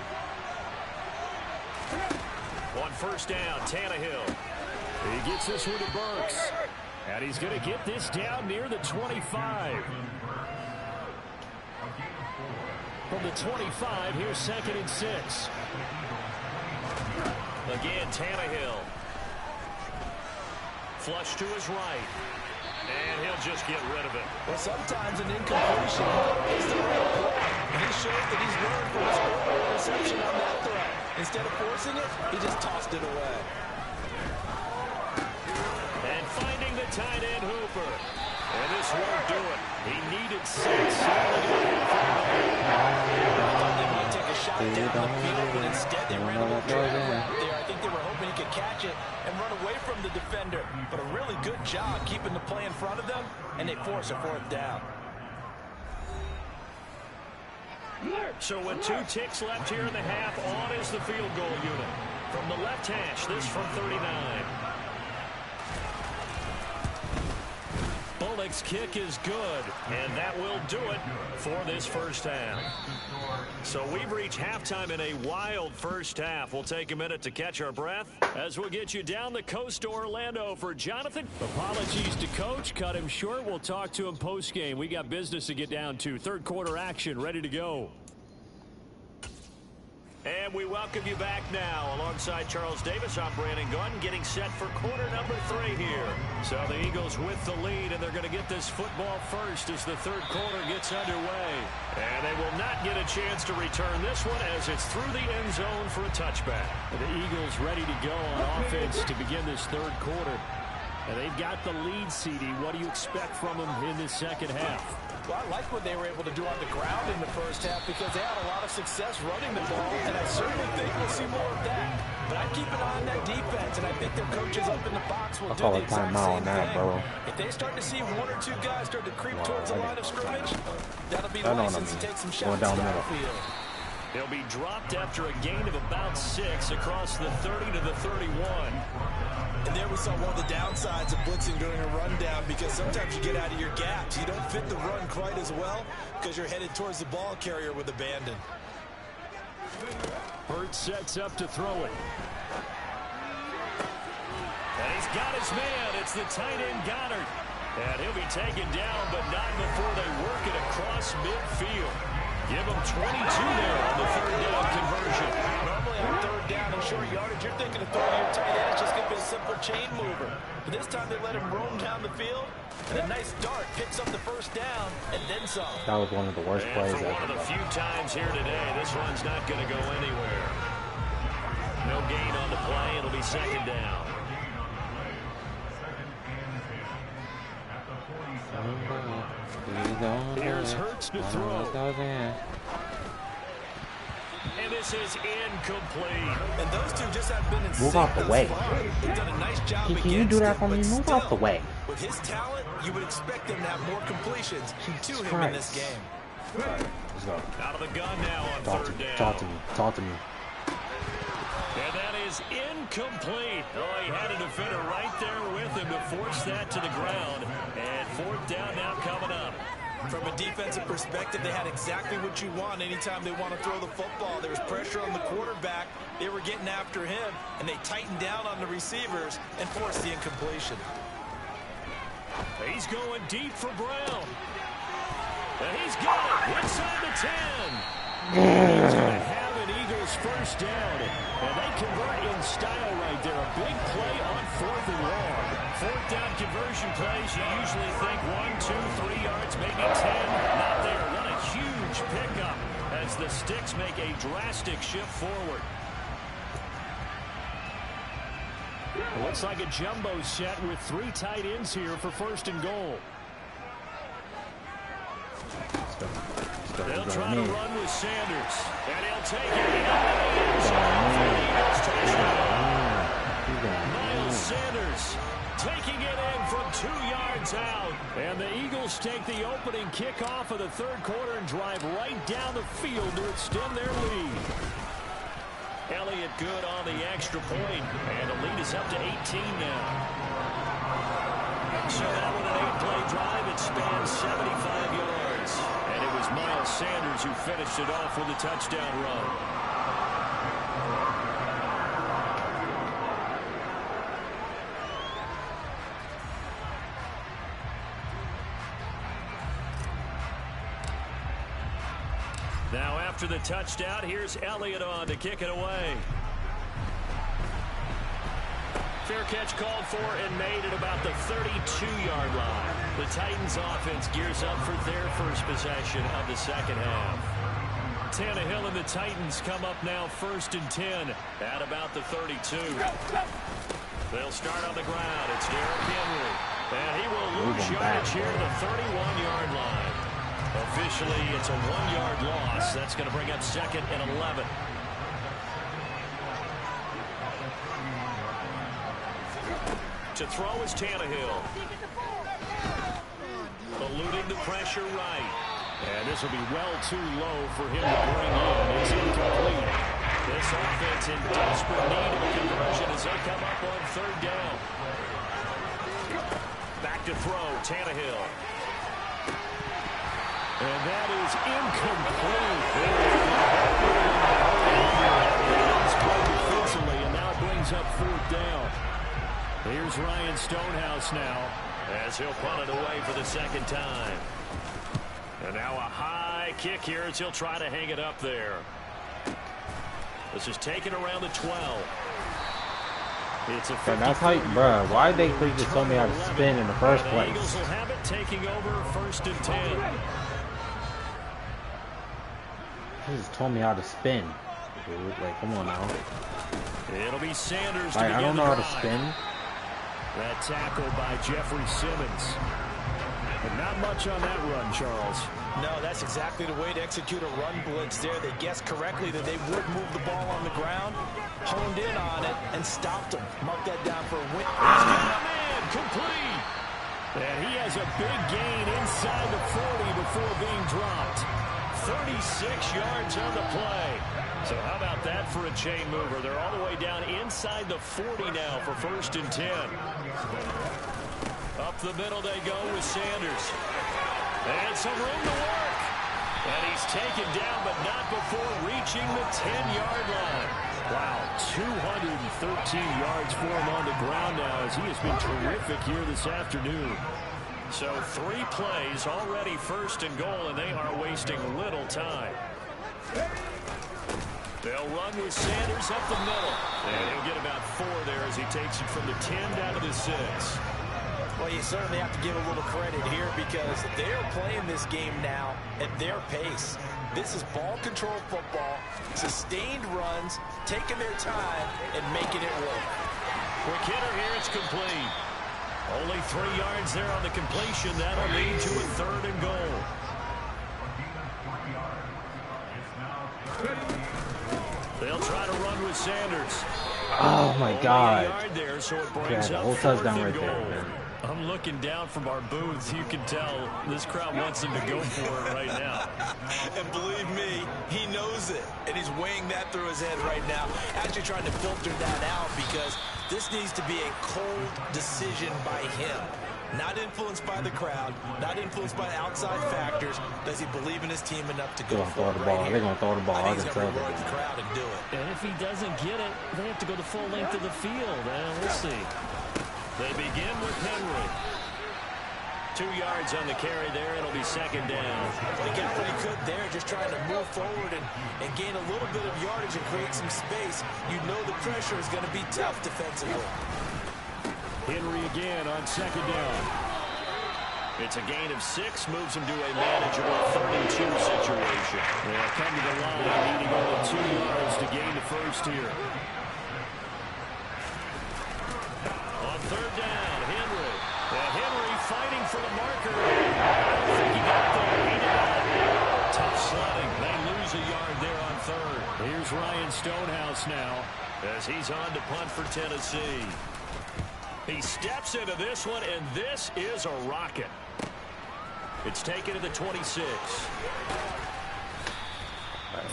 [SPEAKER 3] On first down, Tannehill. He gets this one to Burks. And he's going to get this down near the 25. From the 25, here's 2nd and 6. Again, Tannehill. Flush to his right. And he'll just get rid of it.
[SPEAKER 4] Well, sometimes an incompletion is the right play. And he shows that he's learned from his earlier interception on that threat. Instead of forcing it, he just tossed it away.
[SPEAKER 3] And finding the tight end, Hooper. And this won't do it. He needed 6. I thought they might take a shot down the field, but instead they ran a drag route there. I think they were hoping he could catch it and run away from the defender. But a really good job keeping the play in front of them, and they force a 4th down. So with 2 ticks left here in the half, on is the field goal unit. From the left hash, this from 39. Bullock's kick is good, and that will do it for this first half. So we've reached halftime in a wild first half. We'll take a minute to catch our breath as we'll get you down the coast to Orlando for Jonathan. Apologies to Coach. Cut him short. We'll talk to him post-game. We got business to get down to. Third quarter action ready to go. And we welcome you back now. Alongside Charles Davis, I'm Brandon Gunn, getting set for quarter number 3 here. So the Eagles with the lead, and they're going to get this football first as the third quarter gets underway. And they will not get a chance to return this one as it's through the end zone for a touchback. The Eagles ready to go on offense to begin this third quarter. And they've got the lead, CD. What do you expect from them in this second half?
[SPEAKER 4] Well, I like what they were able to do on the ground in the first half because they had a lot of success running the ball, and I certainly think we'll see more of that. But I'd keep an eye on that defense, and I think their coaches up in the box will do the exact same thing. If they start to see 1 or 2 guys start to creep towards the line of scrimmage, that'll be license to take some shots down the field.
[SPEAKER 3] They'll be dropped after a gain of about 6 across the 30 to the 31.
[SPEAKER 4] And there we saw one of the downsides of blitzing during a rundown because sometimes you get out of your gaps. You don't fit the run quite as well because you're headed towards the ball carrier with abandon.
[SPEAKER 3] Burt sets up to throw it. And he's got his man. It's the tight end Goddard. And he'll be taken down, but not before they work it across midfield. Give him 22 there on the third down conversion.
[SPEAKER 4] Normally on third down and short yardage, you're thinking of throwing your tight end. It's just going to be a simple chain mover. But this time they let him roam down the field, and a nice dart picks up the first down, and then some.
[SPEAKER 1] That was one of the worst plays
[SPEAKER 3] ever. One of the few times here today, this one's not going to go anywhere. No gain on the play. It'll be second down. Here's Hurts to throw. And this is incomplete.
[SPEAKER 4] And those two just have been in
[SPEAKER 1] Move out the way.
[SPEAKER 4] They've done a nice job.
[SPEAKER 1] Can you do that for me? Move out the way.
[SPEAKER 4] With his talent, you would expect them to have more completions to him in this game.
[SPEAKER 1] All right, let's go.
[SPEAKER 3] Out of the gun now on third down.
[SPEAKER 1] Talk to me.
[SPEAKER 3] And that is incomplete. Oh, he had a defender right there with him to force that to the ground. And fourth down now coming up.
[SPEAKER 4] From a defensive perspective, they had exactly what you want anytime they want to throw the football. There was pressure on the quarterback. They were getting after him, and they tightened down on the receivers and forced the incompletion.
[SPEAKER 3] He's going deep for Brown. And he's got it inside the 10. He's going to have an Eagles first down. And they convert in style right there. A big play on 4th and long. Fourth down conversion plays, you usually think 1, 2, 3 yards, maybe 10. Not there. What a huge pickup as the Sticks make a drastic shift forward. It looks like a jumbo set with 3 tight ends here for 1st and goal. They'll try to run with Sanders. And he'll take it. Miles Sanders taking it in from 2 yards out. And the Eagles take the opening kickoff of the 3rd quarter and drive right down the field to extend their lead. Elliott good on the extra point. And the lead is up to 18 now. So that with an 8-play drive, it spans 75 yards. And it was Miles Sanders who finished it off with a touchdown run. Now after the touchdown, here's Elliott on to kick it away. Fair catch called for and made at about the 32-yard line. The Titans offense gears up for their first possession of the second half. Tannehill and the Titans come up now 1st and 10 at about the 32. They'll start on the ground. It's Derrick Henry. And he will lose yardage here to the 31-yard line. Officially, it's a 1-yard loss. That's going to bring up 2nd and 11. To throw is Tannehill. Eluding the pressure right. And this will be well too low for him to bring in. It's incomplete. This offense in desperate need of a conversion as they come up on 3rd down. Back to throw, Tannehill. And that is incomplete. It's played defensively, and now brings up 4th down. Here's Ryan Stonehouse now as he'll punt it away for the 2nd time. And now a high kick here as he'll try to hang it up there. This is taken around the 12. It's a 53.
[SPEAKER 1] That's how, bro. Why they just told me how to spin in the first place?
[SPEAKER 3] The Eagles will have it taking over 1st and 10.
[SPEAKER 1] They just told me how to spin, dude. Like, come on now.
[SPEAKER 3] It'll be Sanders.
[SPEAKER 1] Like, I don't know how to spin.
[SPEAKER 3] That tackle by Jeffrey Simmons. But not much on that run, Charles.
[SPEAKER 4] No, that's exactly the way to execute a run blitz there. They guessed correctly that they would move the ball on the ground, honed in on it, and stopped them. Mark that down for a win.
[SPEAKER 3] Man, complete. And he has a big gain inside the 40 before being dropped. 36 yards on the play. So how about that for a chain mover? They're all the way down inside the 40 now for 1st and 10. Up the middle they go with Sanders. And some room to work. And he's taken down, but not before reaching the 10-yard line. Wow, 213 yards for him on the ground now as he has been terrific here this afternoon. So 3 plays already 1st and goal, and they are wasting little time. They'll run with Sanders up the middle. And he'll get about 4 there as he takes it from the 10 down to the 6.
[SPEAKER 4] Well, you certainly have to give a little credit here because they're playing this game now at their pace. This is ball control football, sustained runs, taking their time, and making it work.
[SPEAKER 3] Quick hitter here, it's complete. Only 3 yards there on the completion. That'll lead to a 3rd and goal. They'll try to run with Sanders.
[SPEAKER 1] Oh my God.
[SPEAKER 3] Yard there, so it brings
[SPEAKER 1] yeah, the whole
[SPEAKER 3] up
[SPEAKER 1] touchdown
[SPEAKER 3] 4th
[SPEAKER 1] right
[SPEAKER 3] and
[SPEAKER 1] there,
[SPEAKER 3] goal.
[SPEAKER 1] man.
[SPEAKER 3] I'm looking down from our booths. You can tell this crowd wants him to go for it right now.
[SPEAKER 4] And believe me, he knows it. And he's weighing that through his head right now. Actually trying to filter that out because this needs to be a cold decision by him. Not influenced by the crowd, not influenced by outside factors. Does he believe in his team enough to go for it right here?
[SPEAKER 1] They're going to throw the ball.
[SPEAKER 4] I think he's going to reward the crowd and do it.
[SPEAKER 3] And if he doesn't get it, they have to go the full length of the field. And we'll see. They begin with Henry. 2 yards on the carry there. It'll be second down.
[SPEAKER 4] He got what he could there, just trying to move forward and gain a little bit of yardage and create some space. You know the pressure is going to be tough defensively.
[SPEAKER 3] Henry again on second down. It's a gain of 6, moves him to a manageable 32 situation. They'll come to the line, needing only 2 yards to gain the first here. On third down, Henry. Henry fighting for the marker. I don't think he got there. He did not. Tough sledding. They lose a yard there on third. Here's Ryan Stonehouse now as he's on to punt for Tennessee. He steps into this one, and this is a rocket. It's taken to the 26.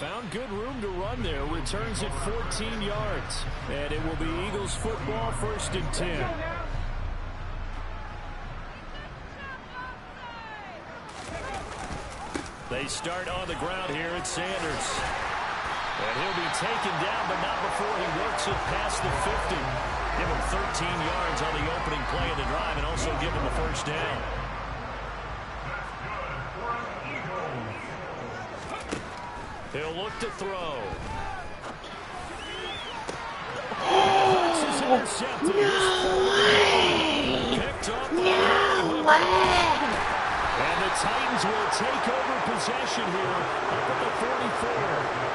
[SPEAKER 3] Found good room to run there. Returns at 14 yards. And it will be Eagles football, 1st and 10. They start on the ground here at Sanders. And he'll be taken down, but not before he works it past the 50. Give him 13 yards on the opening play of the drive and also give him the first down. He'll look to throw. This is intercepted. Picked up by and the Titans will take over possession here up at the 44.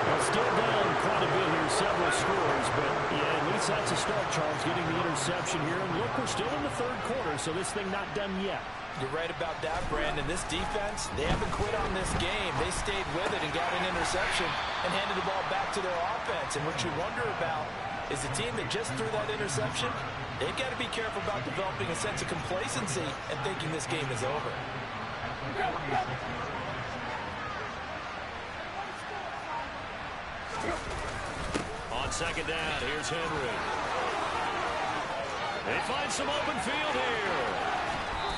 [SPEAKER 3] They're still down quite a bit here, several scores, but yeah, at least that's a start, Charles, getting the interception here. And look, we're still in the third quarter, so this thing not done yet.
[SPEAKER 4] You're right about that, Brandon. This defense, they haven't quit on this game. They stayed with it and got an interception and handed the ball back to their offense. And what you wonder about is the team that just threw that interception, they've got to be careful about developing a sense of complacency and thinking this game is over.
[SPEAKER 3] On second down, here's Henry. They find some open field here.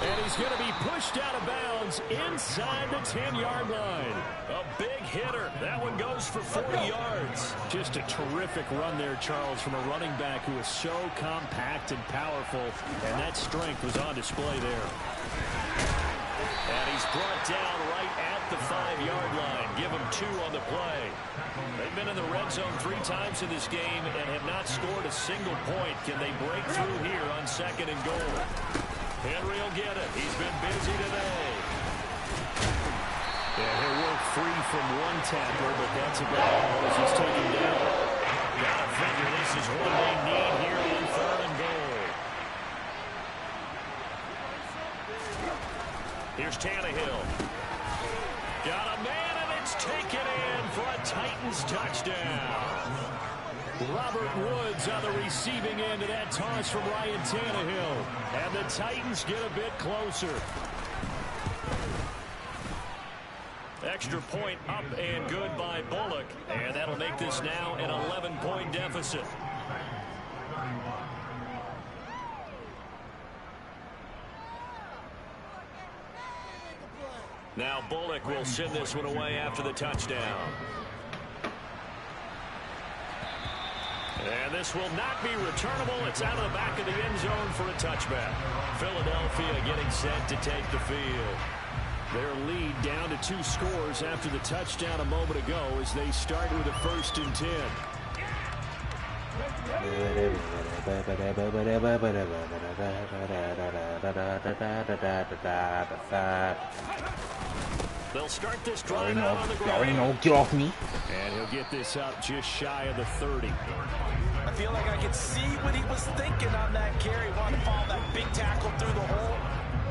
[SPEAKER 3] And he's going to be pushed out of bounds inside the 10-yard line. A big hitter. That one goes for 40 yards. Just a terrific run there, Charles, from a running back who is so compact and powerful. And that strength was on display there. And he's brought down right at the 5-yard line. Give him 2 on the play. They've been in the red zone 3 times in this game and have not scored a single point. Can they break through here on second and goal? Henry will get it. He's been busy today. Yeah, he'll work free from one tackler, but that's about all as he's taken down. Gotta figure this is what they need here on third and goal. Here's Tannehill. Got a man, and it's taken in for a Titans touchdown. Robert Woods on the receiving end of that toss from Ryan Tannehill. And the Titans get a bit closer. Extra point up and good by Bullock. And that'll make this now an 11-point deficit. Now Bullock will send this one away after the touchdown. And this will not be returnable. It's out of the back of the end zone for a touchback. Philadelphia getting set to take the field. Their lead down to 2 scores after the touchdown a moment ago as they start with a 1st and 10. They'll start this drive out on the ground.
[SPEAKER 1] Get off me.
[SPEAKER 3] And he'll get this up just shy of the 30.
[SPEAKER 4] I feel like I could see what he was thinking on that carry. Wanted to follow that big tackle through the hole.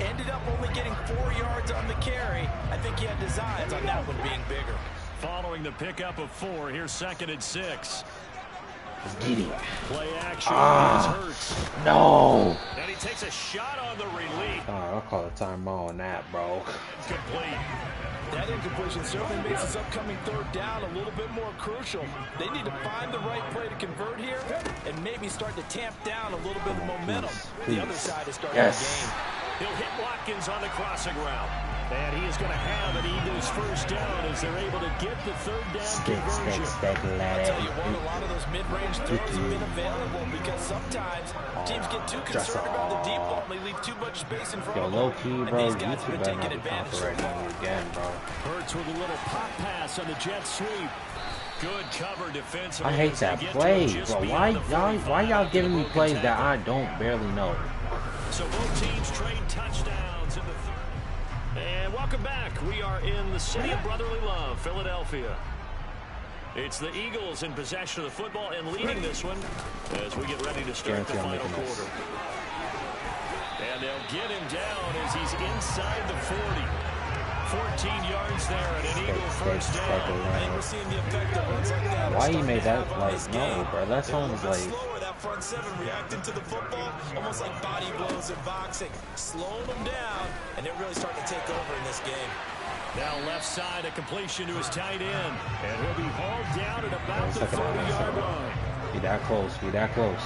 [SPEAKER 4] Ended up only getting 4 yards on the carry. I think he had designs on that one being bigger.
[SPEAKER 3] Following the pickup of 4, here's 2nd and 6.
[SPEAKER 1] Let's get it.
[SPEAKER 3] Play action is Hurts.
[SPEAKER 1] No.
[SPEAKER 3] And he takes a shot on the relief.
[SPEAKER 1] I'll call a timeout on that, bro.
[SPEAKER 3] Complete.
[SPEAKER 4] That incompletion certainly makes his upcoming third down a little bit more crucial. They need to find the right play to convert here and maybe start to tamp down a little bit of momentum.
[SPEAKER 1] Please.
[SPEAKER 4] The other side is starting
[SPEAKER 1] Yes.
[SPEAKER 4] the game.
[SPEAKER 3] He'll hit Watkins on the crossing route. And he is going to have an Eagles first down as they're able to get the third down conversion.
[SPEAKER 4] I'll tell you what, a lot of those mid-range throws have been available because sometimes teams get too concerned about the deep ball and they leave too much space in front
[SPEAKER 1] Yo,
[SPEAKER 4] of
[SPEAKER 1] low
[SPEAKER 4] them.
[SPEAKER 1] key,
[SPEAKER 4] And
[SPEAKER 1] bro.
[SPEAKER 4] these guys have
[SPEAKER 1] YouTube
[SPEAKER 4] been
[SPEAKER 1] better not
[SPEAKER 4] taking
[SPEAKER 1] be
[SPEAKER 4] advantage so
[SPEAKER 1] copyrighting
[SPEAKER 4] far.
[SPEAKER 1] me again, bro.
[SPEAKER 3] Hurts with a little pop pass on the jet sweep. Good cover defensively.
[SPEAKER 1] I hate that play, bro. Why y'all giving me plays that I don't barely know?
[SPEAKER 3] So both teams trade touchdowns in the third. And welcome back. We are in the city of brotherly love, Philadelphia. It's the Eagles in possession of the football and leading this one as we get ready to start the final quarter. And they'll get him down as he's inside the 40. 14 yards there and an Eagle first down.
[SPEAKER 4] I think we're seeing the effect of runs like that.
[SPEAKER 1] Why you made that like no, bro? That sounds like
[SPEAKER 4] Slower, that front seven reacting to the football, almost like body blows in boxing, slowing them down, and they're really starting to take over in this game.
[SPEAKER 3] Now left side, a completion to his tight end, and he'll be hauled down at about the 40-yard line.
[SPEAKER 1] Be that close. Be that close.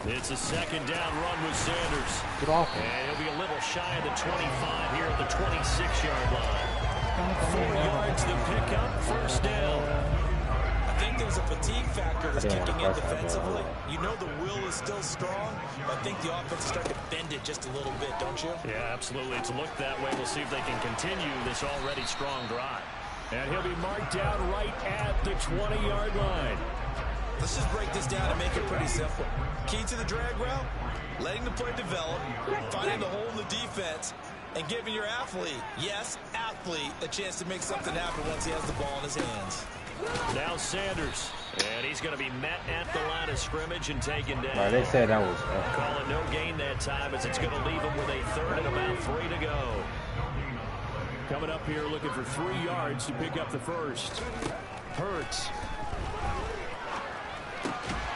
[SPEAKER 3] It's a second down run with Sanders.
[SPEAKER 1] Get off him.
[SPEAKER 3] And he'll be a little shy of the 25 here at the 26-yard line. 4 yards to pick up, first down.
[SPEAKER 4] I think there's a fatigue factor that's kicking in defensively. You know the will is still strong, but I think the offense is starting to bend it just a little bit, don't you?
[SPEAKER 3] Yeah, absolutely. It's looked that way. We'll see if they can continue this already strong drive. And he'll be marked down right at the 20-yard line.
[SPEAKER 4] Let's just break this down and make it pretty simple. Key to the drag route, letting the play develop, finding the hole in the defense, and giving your athlete, yes, athlete, a chance to make something happen once he has the ball in his hands.
[SPEAKER 3] Now Sanders, and he's going to be met at the line of scrimmage and taken down.
[SPEAKER 1] Right, they said that was.
[SPEAKER 3] Calling no gain that time as it's going to leave him with a third and about 3 to go. Coming up here looking for 3 yards to pick up the first. Hurts.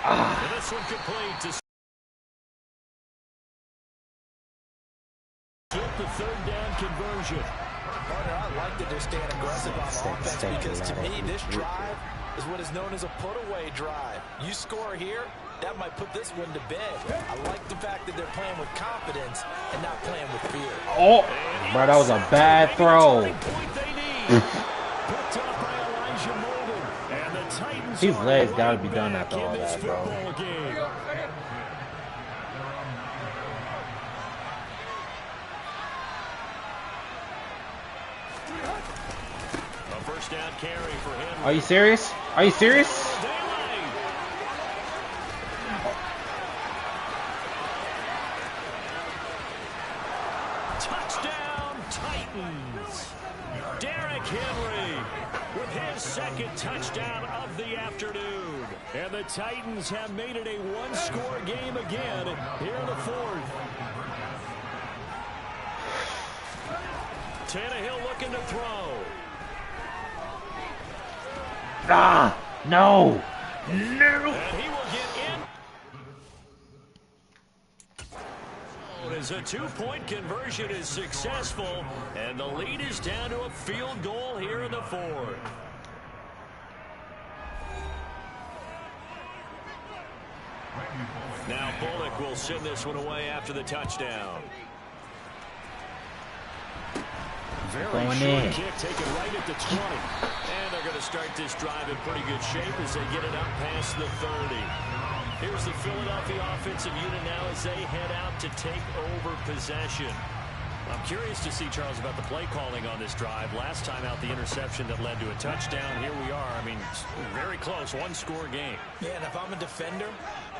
[SPEAKER 3] And this one complete to get the third down conversion.
[SPEAKER 4] Partner, I like that they're staying aggressive on offense because to me, this drive is what is known as a put-away drive. You score here, that might put this one to bed. I like the fact that they're playing with confidence and not playing with fear.
[SPEAKER 1] Oh, bro, that was a bad throw. These legs gotta be done after all that, bro.
[SPEAKER 3] A first down carry for him.
[SPEAKER 1] Are you serious? Are you serious?
[SPEAKER 3] Touchdown Titans. Derrick Henry with his second touchdown of the afternoon. And the Titans have made it a one-score game again here in the fourth. Tannehill looking to throw.
[SPEAKER 1] Ah, no. No.
[SPEAKER 3] And he will get in. As a two-point conversion is successful, and the lead is down to a field goal here in the fourth. Now Bullock will send this one away after the touchdown. Very short kick taken right at the 20. And they're going to start this drive in pretty good shape as they get it up past the 30. Here's the Philadelphia offensive unit now as they head out to take over possession. I'm curious to see, Charles, about the play calling on this drive. Last time out, the interception that led to a touchdown. Here we are. I mean, very close, one-score game.
[SPEAKER 4] Yeah, and if I'm a defender,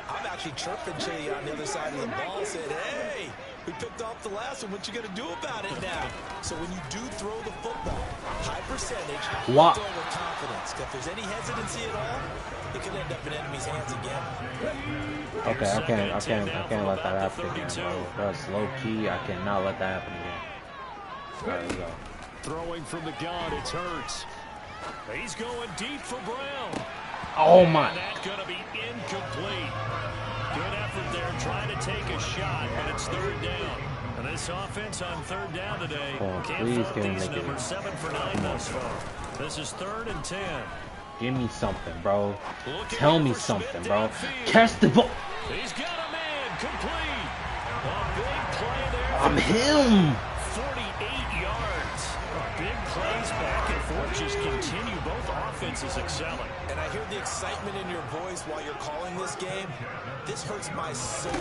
[SPEAKER 4] I'm actually chirping to you on the other side of the ball, saying, hey, we picked off the last one. What you going to do about it now? So when you do throw the football, high percentage,
[SPEAKER 1] what?
[SPEAKER 4] Throw with confidence. If there's any hesitancy at all, it could end up in enemy's hands again.
[SPEAKER 1] Okay, I can't let that happen again, bro. That's low key. I cannot let that happen again. There we go.
[SPEAKER 3] Throwing from the gun, it's Hurts. He's going deep for Brown.
[SPEAKER 1] Oh my.
[SPEAKER 3] And that's going to be incomplete. Good effort there, trying to take a shot, but it's third down. And this offense on third down today can't fault these numbers. 7 for 9 thus far. This is 3rd and 10.
[SPEAKER 1] Give me something, bro. Tell me something, bro. Catch the ball.
[SPEAKER 3] He's got a man complete. A big play there.
[SPEAKER 1] I'm him.
[SPEAKER 3] 48 yards. Big plays back and forth just continue. Both offenses excelling.
[SPEAKER 4] And I hear the excitement in your voice while you're calling this game. This hurts my soul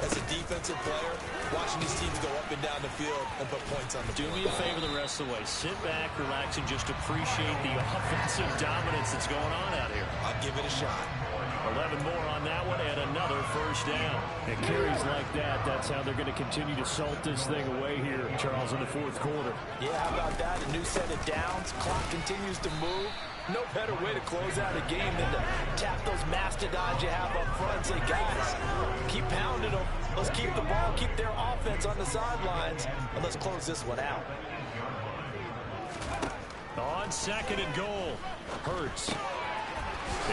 [SPEAKER 4] as a defensive player, watching these teams go up and down the field and put points on the board.
[SPEAKER 3] Do me a favor the rest of the way. Sit back, relax, and just appreciate the offensive dominance that's going on out here.
[SPEAKER 4] I'll give it a shot.
[SPEAKER 3] 11 more on that one and another first down. And carries like that, that's how they're going to continue to salt this thing away here, Charles, in the 4th quarter.
[SPEAKER 4] Yeah, how about that? A new set of downs. Clock continues to move. No better way to close out a game than to tap those mastodons you have up front and say, guys, keep pounding them. Let's keep the ball, keep their offense on the sidelines, and let's close this one out.
[SPEAKER 3] On 2nd and goal, Hurts.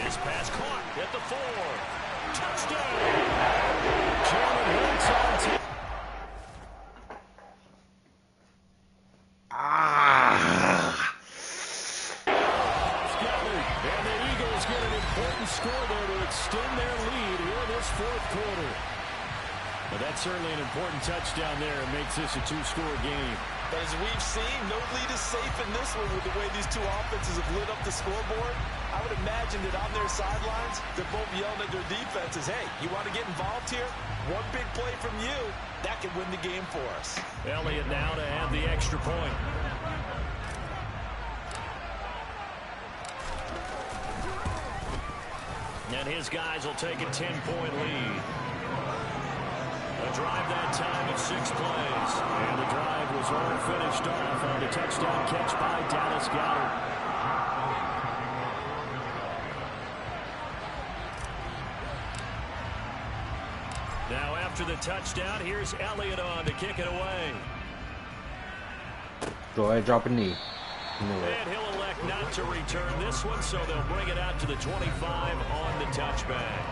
[SPEAKER 3] His pass caught at the 4. Touchdown! Jalen Hurts on top. And the Eagles get an important score there to extend their lead here in this 4th quarter. But that's certainly an important touchdown there. It makes this a 2-score game.
[SPEAKER 4] But as we've seen, no lead is safe in this one with the way these two offenses have lit up the scoreboard. I would imagine that on their sidelines, they're both yelling at their defenses, hey, you want to get involved here? One big play from you, that could win the game for us.
[SPEAKER 3] Elliott now to have the extra point. And his guys will take a 10-point lead. A drive that time of 6 plays. And the drive was all finished off on the touchdown catch by Dallas Goedert. Now after the touchdown, here's Elliott on to kick it away.
[SPEAKER 1] Go ahead, drop a knee.
[SPEAKER 3] And he'll elect not to return this one, so they'll bring it out to the 25 on the touchback.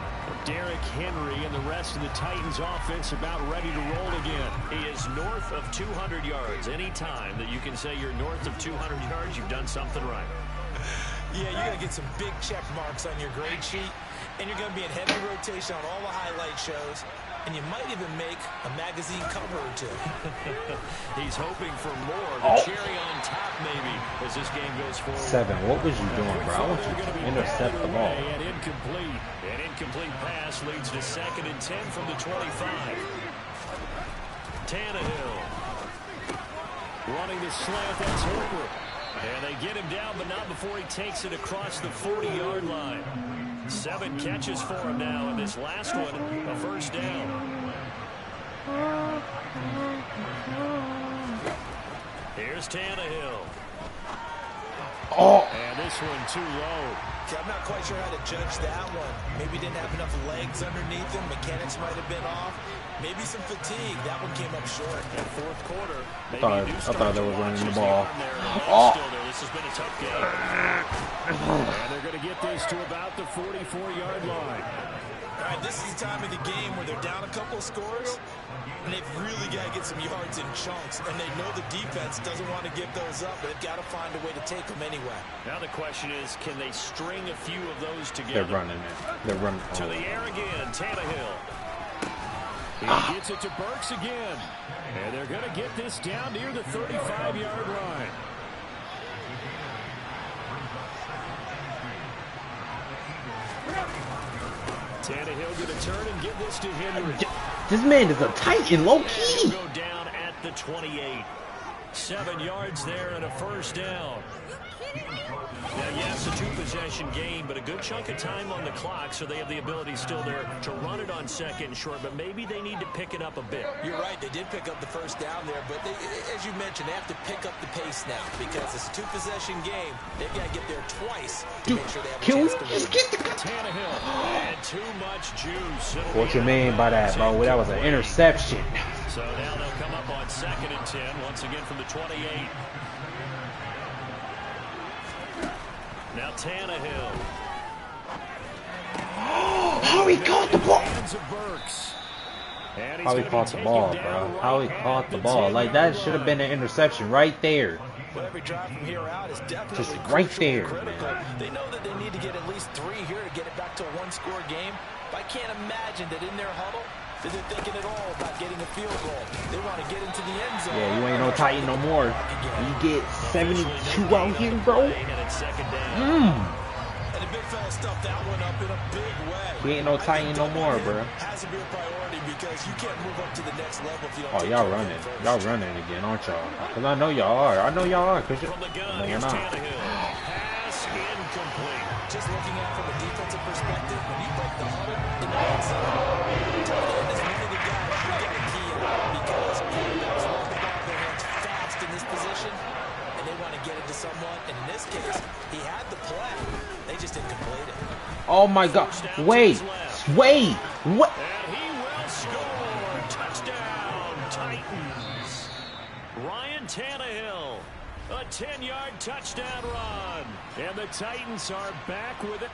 [SPEAKER 3] Derrick Henry and the rest of the Titans offense about ready to roll again. He is north of 200 yards. Any time that you can say you're north of 200 yards, you've done something right.
[SPEAKER 4] Yeah, you're going to get some big check marks on your grade sheet, and you're going to be in heavy rotation on all the highlight shows, and you might even make a magazine cover or 2.
[SPEAKER 3] He's hoping for more. The cherry on top, maybe, as this game goes forward.
[SPEAKER 1] 7, what was you doing, bro? I want you to intercept the ball.
[SPEAKER 3] And incomplete. An incomplete pass leads to 2nd and 10 from the 25. Tannehill running the slant. That's Herbert. And they get him down, but not before he takes it across the 40-yard line. 7 catches for him now, and this last one, a first down. Here's Tannehill.
[SPEAKER 1] Oh!
[SPEAKER 3] And this one too low.
[SPEAKER 4] I'm not quite sure how to judge that one. Maybe didn't have enough legs underneath him. Mechanics might have been off. Maybe some fatigue. That one came up short.
[SPEAKER 3] That 4th quarter.
[SPEAKER 1] I thought they were running the ball.
[SPEAKER 3] This has been a tough game. And they're going to get this to about the 44-yard line.
[SPEAKER 4] All right, this is the time of the game where they're down a couple of scores, and they've really got to get some yards in chunks, and they know the defense doesn't want to give those up, but they've got to find a way to take them anyway.
[SPEAKER 3] Now the question is, can they string a few of those together?
[SPEAKER 1] They're running it. They're running.
[SPEAKER 3] To the air again, Tannehill. He gets it to Burks again. And they're going to get this down near the 35-yard line. Tannehill going to turn and give this to Henry.
[SPEAKER 1] This man is a Titan, low-key.
[SPEAKER 3] Go down at the 28. 7 yards there and a first down. Now, yes, a 2-possession game, but a good chunk of time on the clock, so they have the ability still there to run it on 2nd and short, but maybe they need to pick it up a bit.
[SPEAKER 4] You're right. They did pick up the first down there, but they, as you mentioned, they have to pick up the pace now because it's a 2-possession game. They've got to get there twice to make sure they have a chance to win.
[SPEAKER 3] Tannehill had too much juice.
[SPEAKER 1] What you mean by that, bro? That was an interception.
[SPEAKER 3] So now they'll come up on 2nd and 10, once again from the 28. Now Tannehill.
[SPEAKER 1] How he caught the ball?
[SPEAKER 3] Hands of Burks. And he's
[SPEAKER 1] How he
[SPEAKER 3] gonna be
[SPEAKER 1] caught the
[SPEAKER 3] taken
[SPEAKER 1] ball,
[SPEAKER 3] down
[SPEAKER 1] bro?
[SPEAKER 3] right
[SPEAKER 1] How he
[SPEAKER 3] at
[SPEAKER 1] caught the
[SPEAKER 3] the
[SPEAKER 1] ball? Like, that
[SPEAKER 3] 10-yard
[SPEAKER 1] should have been an interception right there.
[SPEAKER 4] But every drive from here out is definitely
[SPEAKER 1] Just right
[SPEAKER 4] crucial and
[SPEAKER 1] there,
[SPEAKER 4] critical.
[SPEAKER 1] man.
[SPEAKER 4] They know that they need to get at least 3 here to get it back to a one-score game. But I can't imagine that in their huddle that they're thinking at all about getting a field goal. They want to get into the end zone.
[SPEAKER 1] Yeah, you ain't no Titan no more. You get 72 out here, bro.
[SPEAKER 4] And the big fella stuffed that one up in a big way.
[SPEAKER 1] He ain't no Titan no more, bro.
[SPEAKER 4] Has to be a priority because you can't move up to the next level if you don't.
[SPEAKER 1] Oh, y'all running. Y'all running again, aren't y'all? Because I know y'all are. I know y'all are. Because no, you're not.
[SPEAKER 3] Pass incomplete.
[SPEAKER 4] Just looking at it from a defensive perspective, when you break the huddle in the end zone, tight end is one of the guys you got to key on because quarterbacks want the ball in their hands fast in this position, and they want to get it to someone. And in this case, he had the play. They just didn't complete it.
[SPEAKER 1] Oh, my God. Wait. Wait. What?
[SPEAKER 3] And he will score. Touchdown, Titans. Ryan Tannehill. A 10-yard touchdown run. And the Titans are back with it.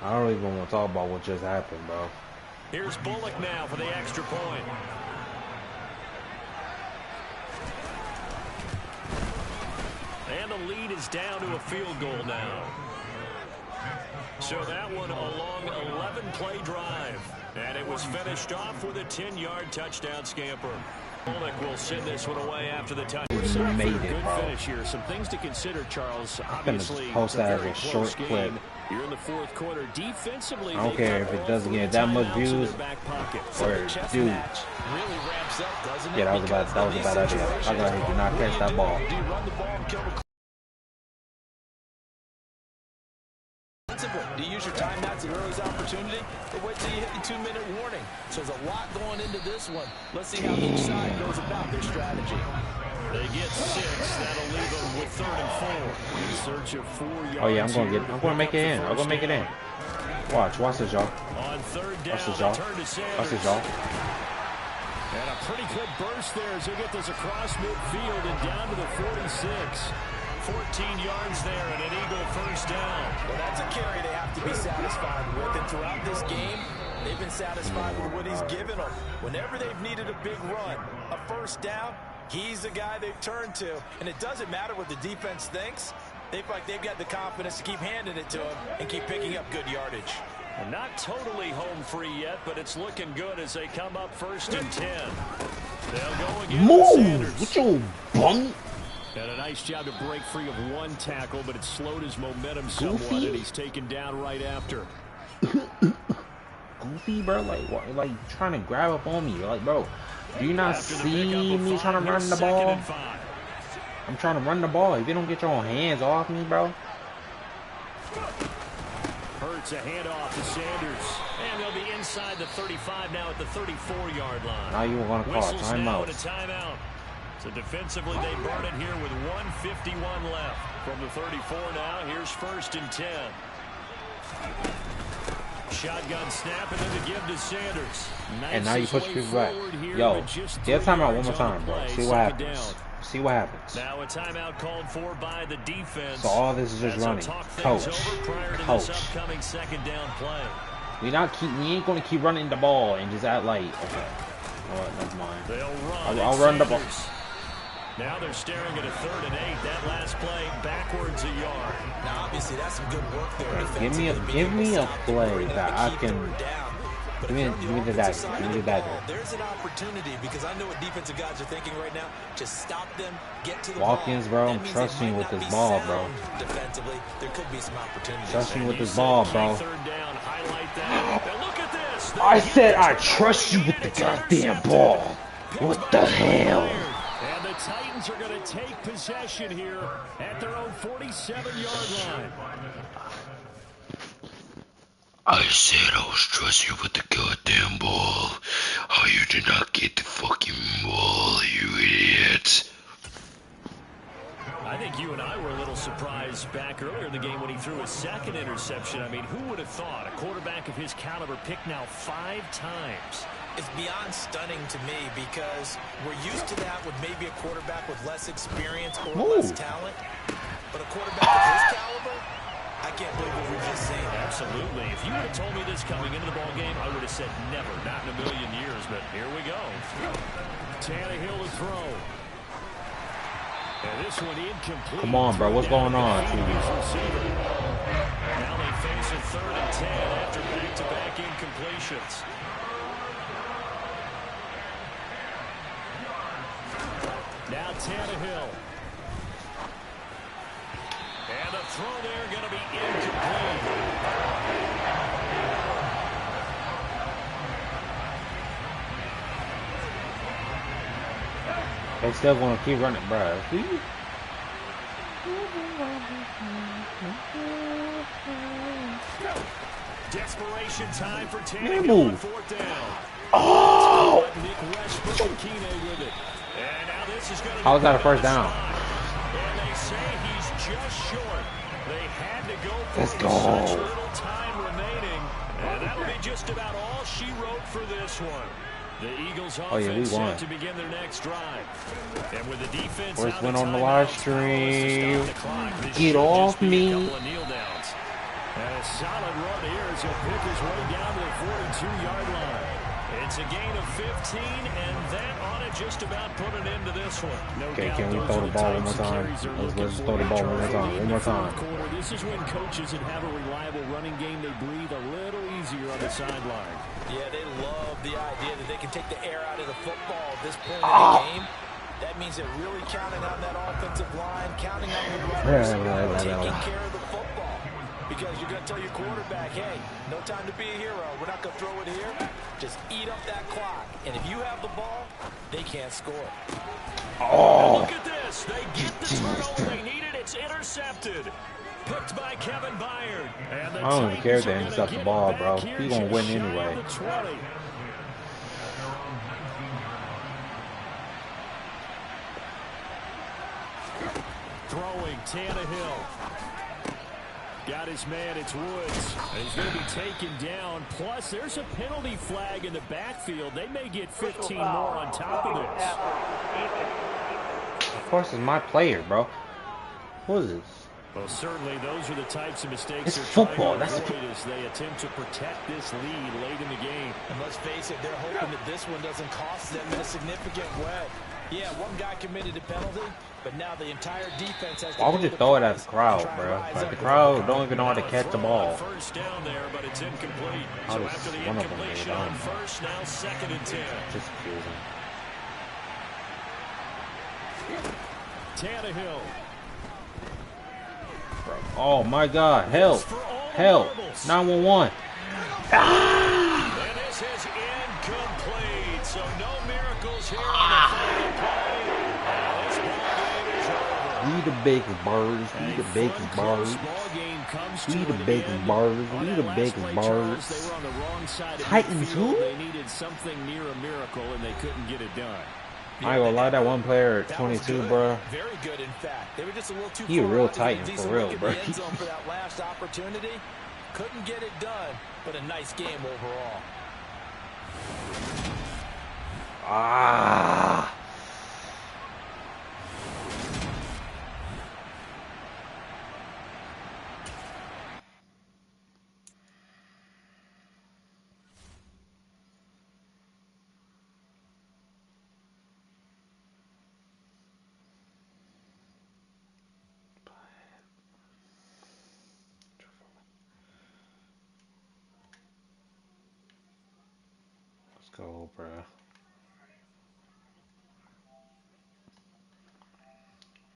[SPEAKER 1] I don't even want to talk about what just happened, bro.
[SPEAKER 3] Here's Bullock now for the extra point. And the lead is down to a field goal now. So that one a long 11-play drive. And it was finished off with a 10-yard touchdown scamper. Bullock will send this one away after the touch.
[SPEAKER 1] We made it,
[SPEAKER 3] Good
[SPEAKER 1] bro.
[SPEAKER 3] finish here. Some things to consider, Charles.
[SPEAKER 1] I'm gonna
[SPEAKER 3] Obviously,
[SPEAKER 1] post
[SPEAKER 3] it's
[SPEAKER 1] that as
[SPEAKER 3] very
[SPEAKER 1] a
[SPEAKER 3] close
[SPEAKER 1] short clip.
[SPEAKER 3] game. You're in the fourth quarter. Defensively,
[SPEAKER 1] I don't care if it doesn't get that much views or dude.
[SPEAKER 4] Really ramps up, doesn't it?
[SPEAKER 1] Yeah, that was a bad idea. I got he did not catch that ball.
[SPEAKER 4] Do you run the ball and kill the do you use your timeouts at earliest opportunity, or wait till you hit the 2-minute warning? So there's a lot going into this one. Let's see how each side goes about their strategy.
[SPEAKER 3] They get 6. That'll leave them with 3rd and 4. In search of 4 yards.
[SPEAKER 1] Oh yeah, I'm gonna make it in. I'm gonna make it in. Watch this, y'all.
[SPEAKER 3] On 3rd down,
[SPEAKER 1] Watch this, y'all.
[SPEAKER 3] turn to Sanders.
[SPEAKER 1] Watch this, y'all.
[SPEAKER 3] And a pretty good burst there as he'll get this across midfield and down to the 46. 14 yards there and an Eagle first down.
[SPEAKER 4] Well, that's a carry they have to be satisfied with. And throughout this game, they've been satisfied with what he's given them. Whenever they've needed a big run, a first down, he's the guy they've turned to. And it doesn't matter what the defense thinks. They feel like they've got the confidence to keep handing it to him and keep picking up good yardage.
[SPEAKER 3] And not totally home free yet, but it's looking good as they come up 1st and 10. They'll go again.
[SPEAKER 1] Move! What you bum?
[SPEAKER 3] And a nice job to break free of one tackle, but it slowed his momentum somewhat,
[SPEAKER 1] Goofy?
[SPEAKER 3] and he's taken down right after.
[SPEAKER 1] Goofy, bro. Like what? Like trying to grab up on me. Like, bro, do you not
[SPEAKER 3] After the
[SPEAKER 1] see
[SPEAKER 3] pickup of
[SPEAKER 1] me
[SPEAKER 3] 5,
[SPEAKER 1] trying to run
[SPEAKER 3] here's
[SPEAKER 1] the
[SPEAKER 3] 2nd
[SPEAKER 1] ball?
[SPEAKER 3] and 5.
[SPEAKER 1] I'm trying to run the ball. If you don't get your hands off me, bro.
[SPEAKER 3] Hurts a handoff to Sanders. And they'll be inside the 35 now at the 34-yard line.
[SPEAKER 1] Now you want to call
[SPEAKER 3] Whistles now
[SPEAKER 1] timeout.
[SPEAKER 3] and a timeout. So defensively, they burn it here with 1:51 left. From the 34 now, here's 1st and 10. Shotgun snap and then to give to Sanders.
[SPEAKER 1] And now you push people back. Yo, give timeout one more time, bro. See what happens. See what happens.
[SPEAKER 3] Now a timeout called for by the defense.
[SPEAKER 1] So all this is just running. Coach. Coach.
[SPEAKER 3] Upcoming 2nd down play.
[SPEAKER 1] We ain't gonna keep running the ball and just act like okay. Oh, never mind.
[SPEAKER 3] They'll run.
[SPEAKER 1] I'll run the ball.
[SPEAKER 3] Now they're staring at a 3rd and 8. That last play backwards a yard.
[SPEAKER 4] Now, obviously, that's some good work there.
[SPEAKER 1] Give me a play that I can. Give me the dagger. Give me the dagger.
[SPEAKER 4] There's an opportunity because I know what defensive guys are thinking right now. Just stop them, get to the
[SPEAKER 1] Watkins,
[SPEAKER 4] ball.
[SPEAKER 1] bro, I'm trusting you with this ball, bro.
[SPEAKER 4] Defensively, there could be some opportunities.
[SPEAKER 1] Trust me with this ball, bro.
[SPEAKER 3] 3rd down, highlight that. Now look at this.
[SPEAKER 1] I said I trust you with the goddamn ball. What the hell?
[SPEAKER 3] And the Titans are going to take possession here at their own 47-yard line.
[SPEAKER 5] I said I was trusting you with the goddamn ball. How you did not get the fucking ball, you idiot.
[SPEAKER 3] I think you and I were a little surprised back back earlier in the game when he threw his second interception. I mean, who would have thought a quarterback of his caliber picked now 5 times?
[SPEAKER 4] It's beyond stunning to me because we're used to that with maybe a quarterback with less experience or less talent. But a quarterback of his caliber, I can't believe what we've just seen.
[SPEAKER 3] Absolutely. If you would have told me this coming into the ball game, I would have said never, not in a million years. But here we go. Tannehill to throw. And this one incomplete.
[SPEAKER 1] Come on, bro. What's going on?
[SPEAKER 3] Now they face a 3rd and 10 after back-to-back incompletions. Now Tannehill. And the throw there going to be incomplete.
[SPEAKER 1] They still gonna keep running, bro.
[SPEAKER 3] Desperation time for Tannehill on 4th down.
[SPEAKER 1] Oh!
[SPEAKER 3] Nick Westbrook and Keenan with it. And now this is going to
[SPEAKER 1] How was that a first down?
[SPEAKER 3] And they say he's just short. They had to go for
[SPEAKER 1] Let's go.
[SPEAKER 3] such little time remaining. And that'll be just about all she wrote for this one. The Eagles offense set to begin their next drive. And with the defense
[SPEAKER 1] First win on the live stream. Get off me.
[SPEAKER 3] And a solid run here as he'll pick his way down to the 42-yard line. It's a gain of 15, and that ought to just about put an end to this one. No
[SPEAKER 1] okay,
[SPEAKER 3] doubt
[SPEAKER 1] can we throw the ball one more time? Let's throw the ball one more time. One more time.
[SPEAKER 3] This is when coaches that have a reliable running game, they breathe a little easier on the sideline.
[SPEAKER 4] Yeah, they love the idea that they can take the air out of the football at this point in the game. That means they're really counting on that offensive line, counting on the runners, taking care of the football. Because you're going to tell your quarterback, hey, no time to be a hero. We're not going to throw it here. Just eat up that clock. And if you have the ball, they can't score.
[SPEAKER 3] Oh. Look at this. They get the turnover they needed. It's intercepted. Picked by Kevin Byard. And
[SPEAKER 1] I don't even care if they intercept the ball, bro. He's going to win anyway.
[SPEAKER 3] Throwing Tannehill. Got his man, it's Woods. And he's going to be taken down. Plus, there's a penalty flag in the backfield. They may get 15 more on top of this.
[SPEAKER 1] Of course, it's my player, bro. What is this?
[SPEAKER 3] Well, certainly those are the types of mistakes
[SPEAKER 1] it's
[SPEAKER 3] they're
[SPEAKER 1] football.
[SPEAKER 3] trying to avoid as they attempt to protect this lead late in the game.
[SPEAKER 4] And let's face it, they're hoping that this one doesn't cost them in a significant way. Yeah, one guy committed a penalty, but now the entire defense has to.
[SPEAKER 1] Why would you throw it at the crowd, bro? Like the crowd don't even know how to catch the ball.
[SPEAKER 3] First down there, but it's incomplete.
[SPEAKER 1] How
[SPEAKER 3] So
[SPEAKER 1] does
[SPEAKER 3] after the
[SPEAKER 1] one of them
[SPEAKER 3] incompletion
[SPEAKER 1] get it
[SPEAKER 3] on
[SPEAKER 1] on?
[SPEAKER 3] first, now 2nd and 10.
[SPEAKER 1] Just confusing.
[SPEAKER 3] Tannehill.
[SPEAKER 1] Oh my God! Help! Help! 911! Ah!
[SPEAKER 3] And this is incomplete. So no miracles here on the final play. This ball game is over.
[SPEAKER 1] We the biggest birds. We the biggest birds. We the biggest birds. We the biggest birds.
[SPEAKER 3] They were on the wrong side of
[SPEAKER 1] Titans
[SPEAKER 3] the field.
[SPEAKER 1] who?
[SPEAKER 3] They needed something near a miracle, and they couldn't get it done.
[SPEAKER 1] I ain't gonna lie, that one player at 22, bro.
[SPEAKER 4] Very good, in fact. They were just a little too
[SPEAKER 1] He a
[SPEAKER 4] far
[SPEAKER 1] real
[SPEAKER 4] out. They had a
[SPEAKER 1] Titan,
[SPEAKER 4] decent
[SPEAKER 1] for real,
[SPEAKER 4] look at
[SPEAKER 1] bro.
[SPEAKER 4] the end zone for that last opportunity. Couldn't get it done, but a nice game overall.
[SPEAKER 1] Ah! Let's go, bro.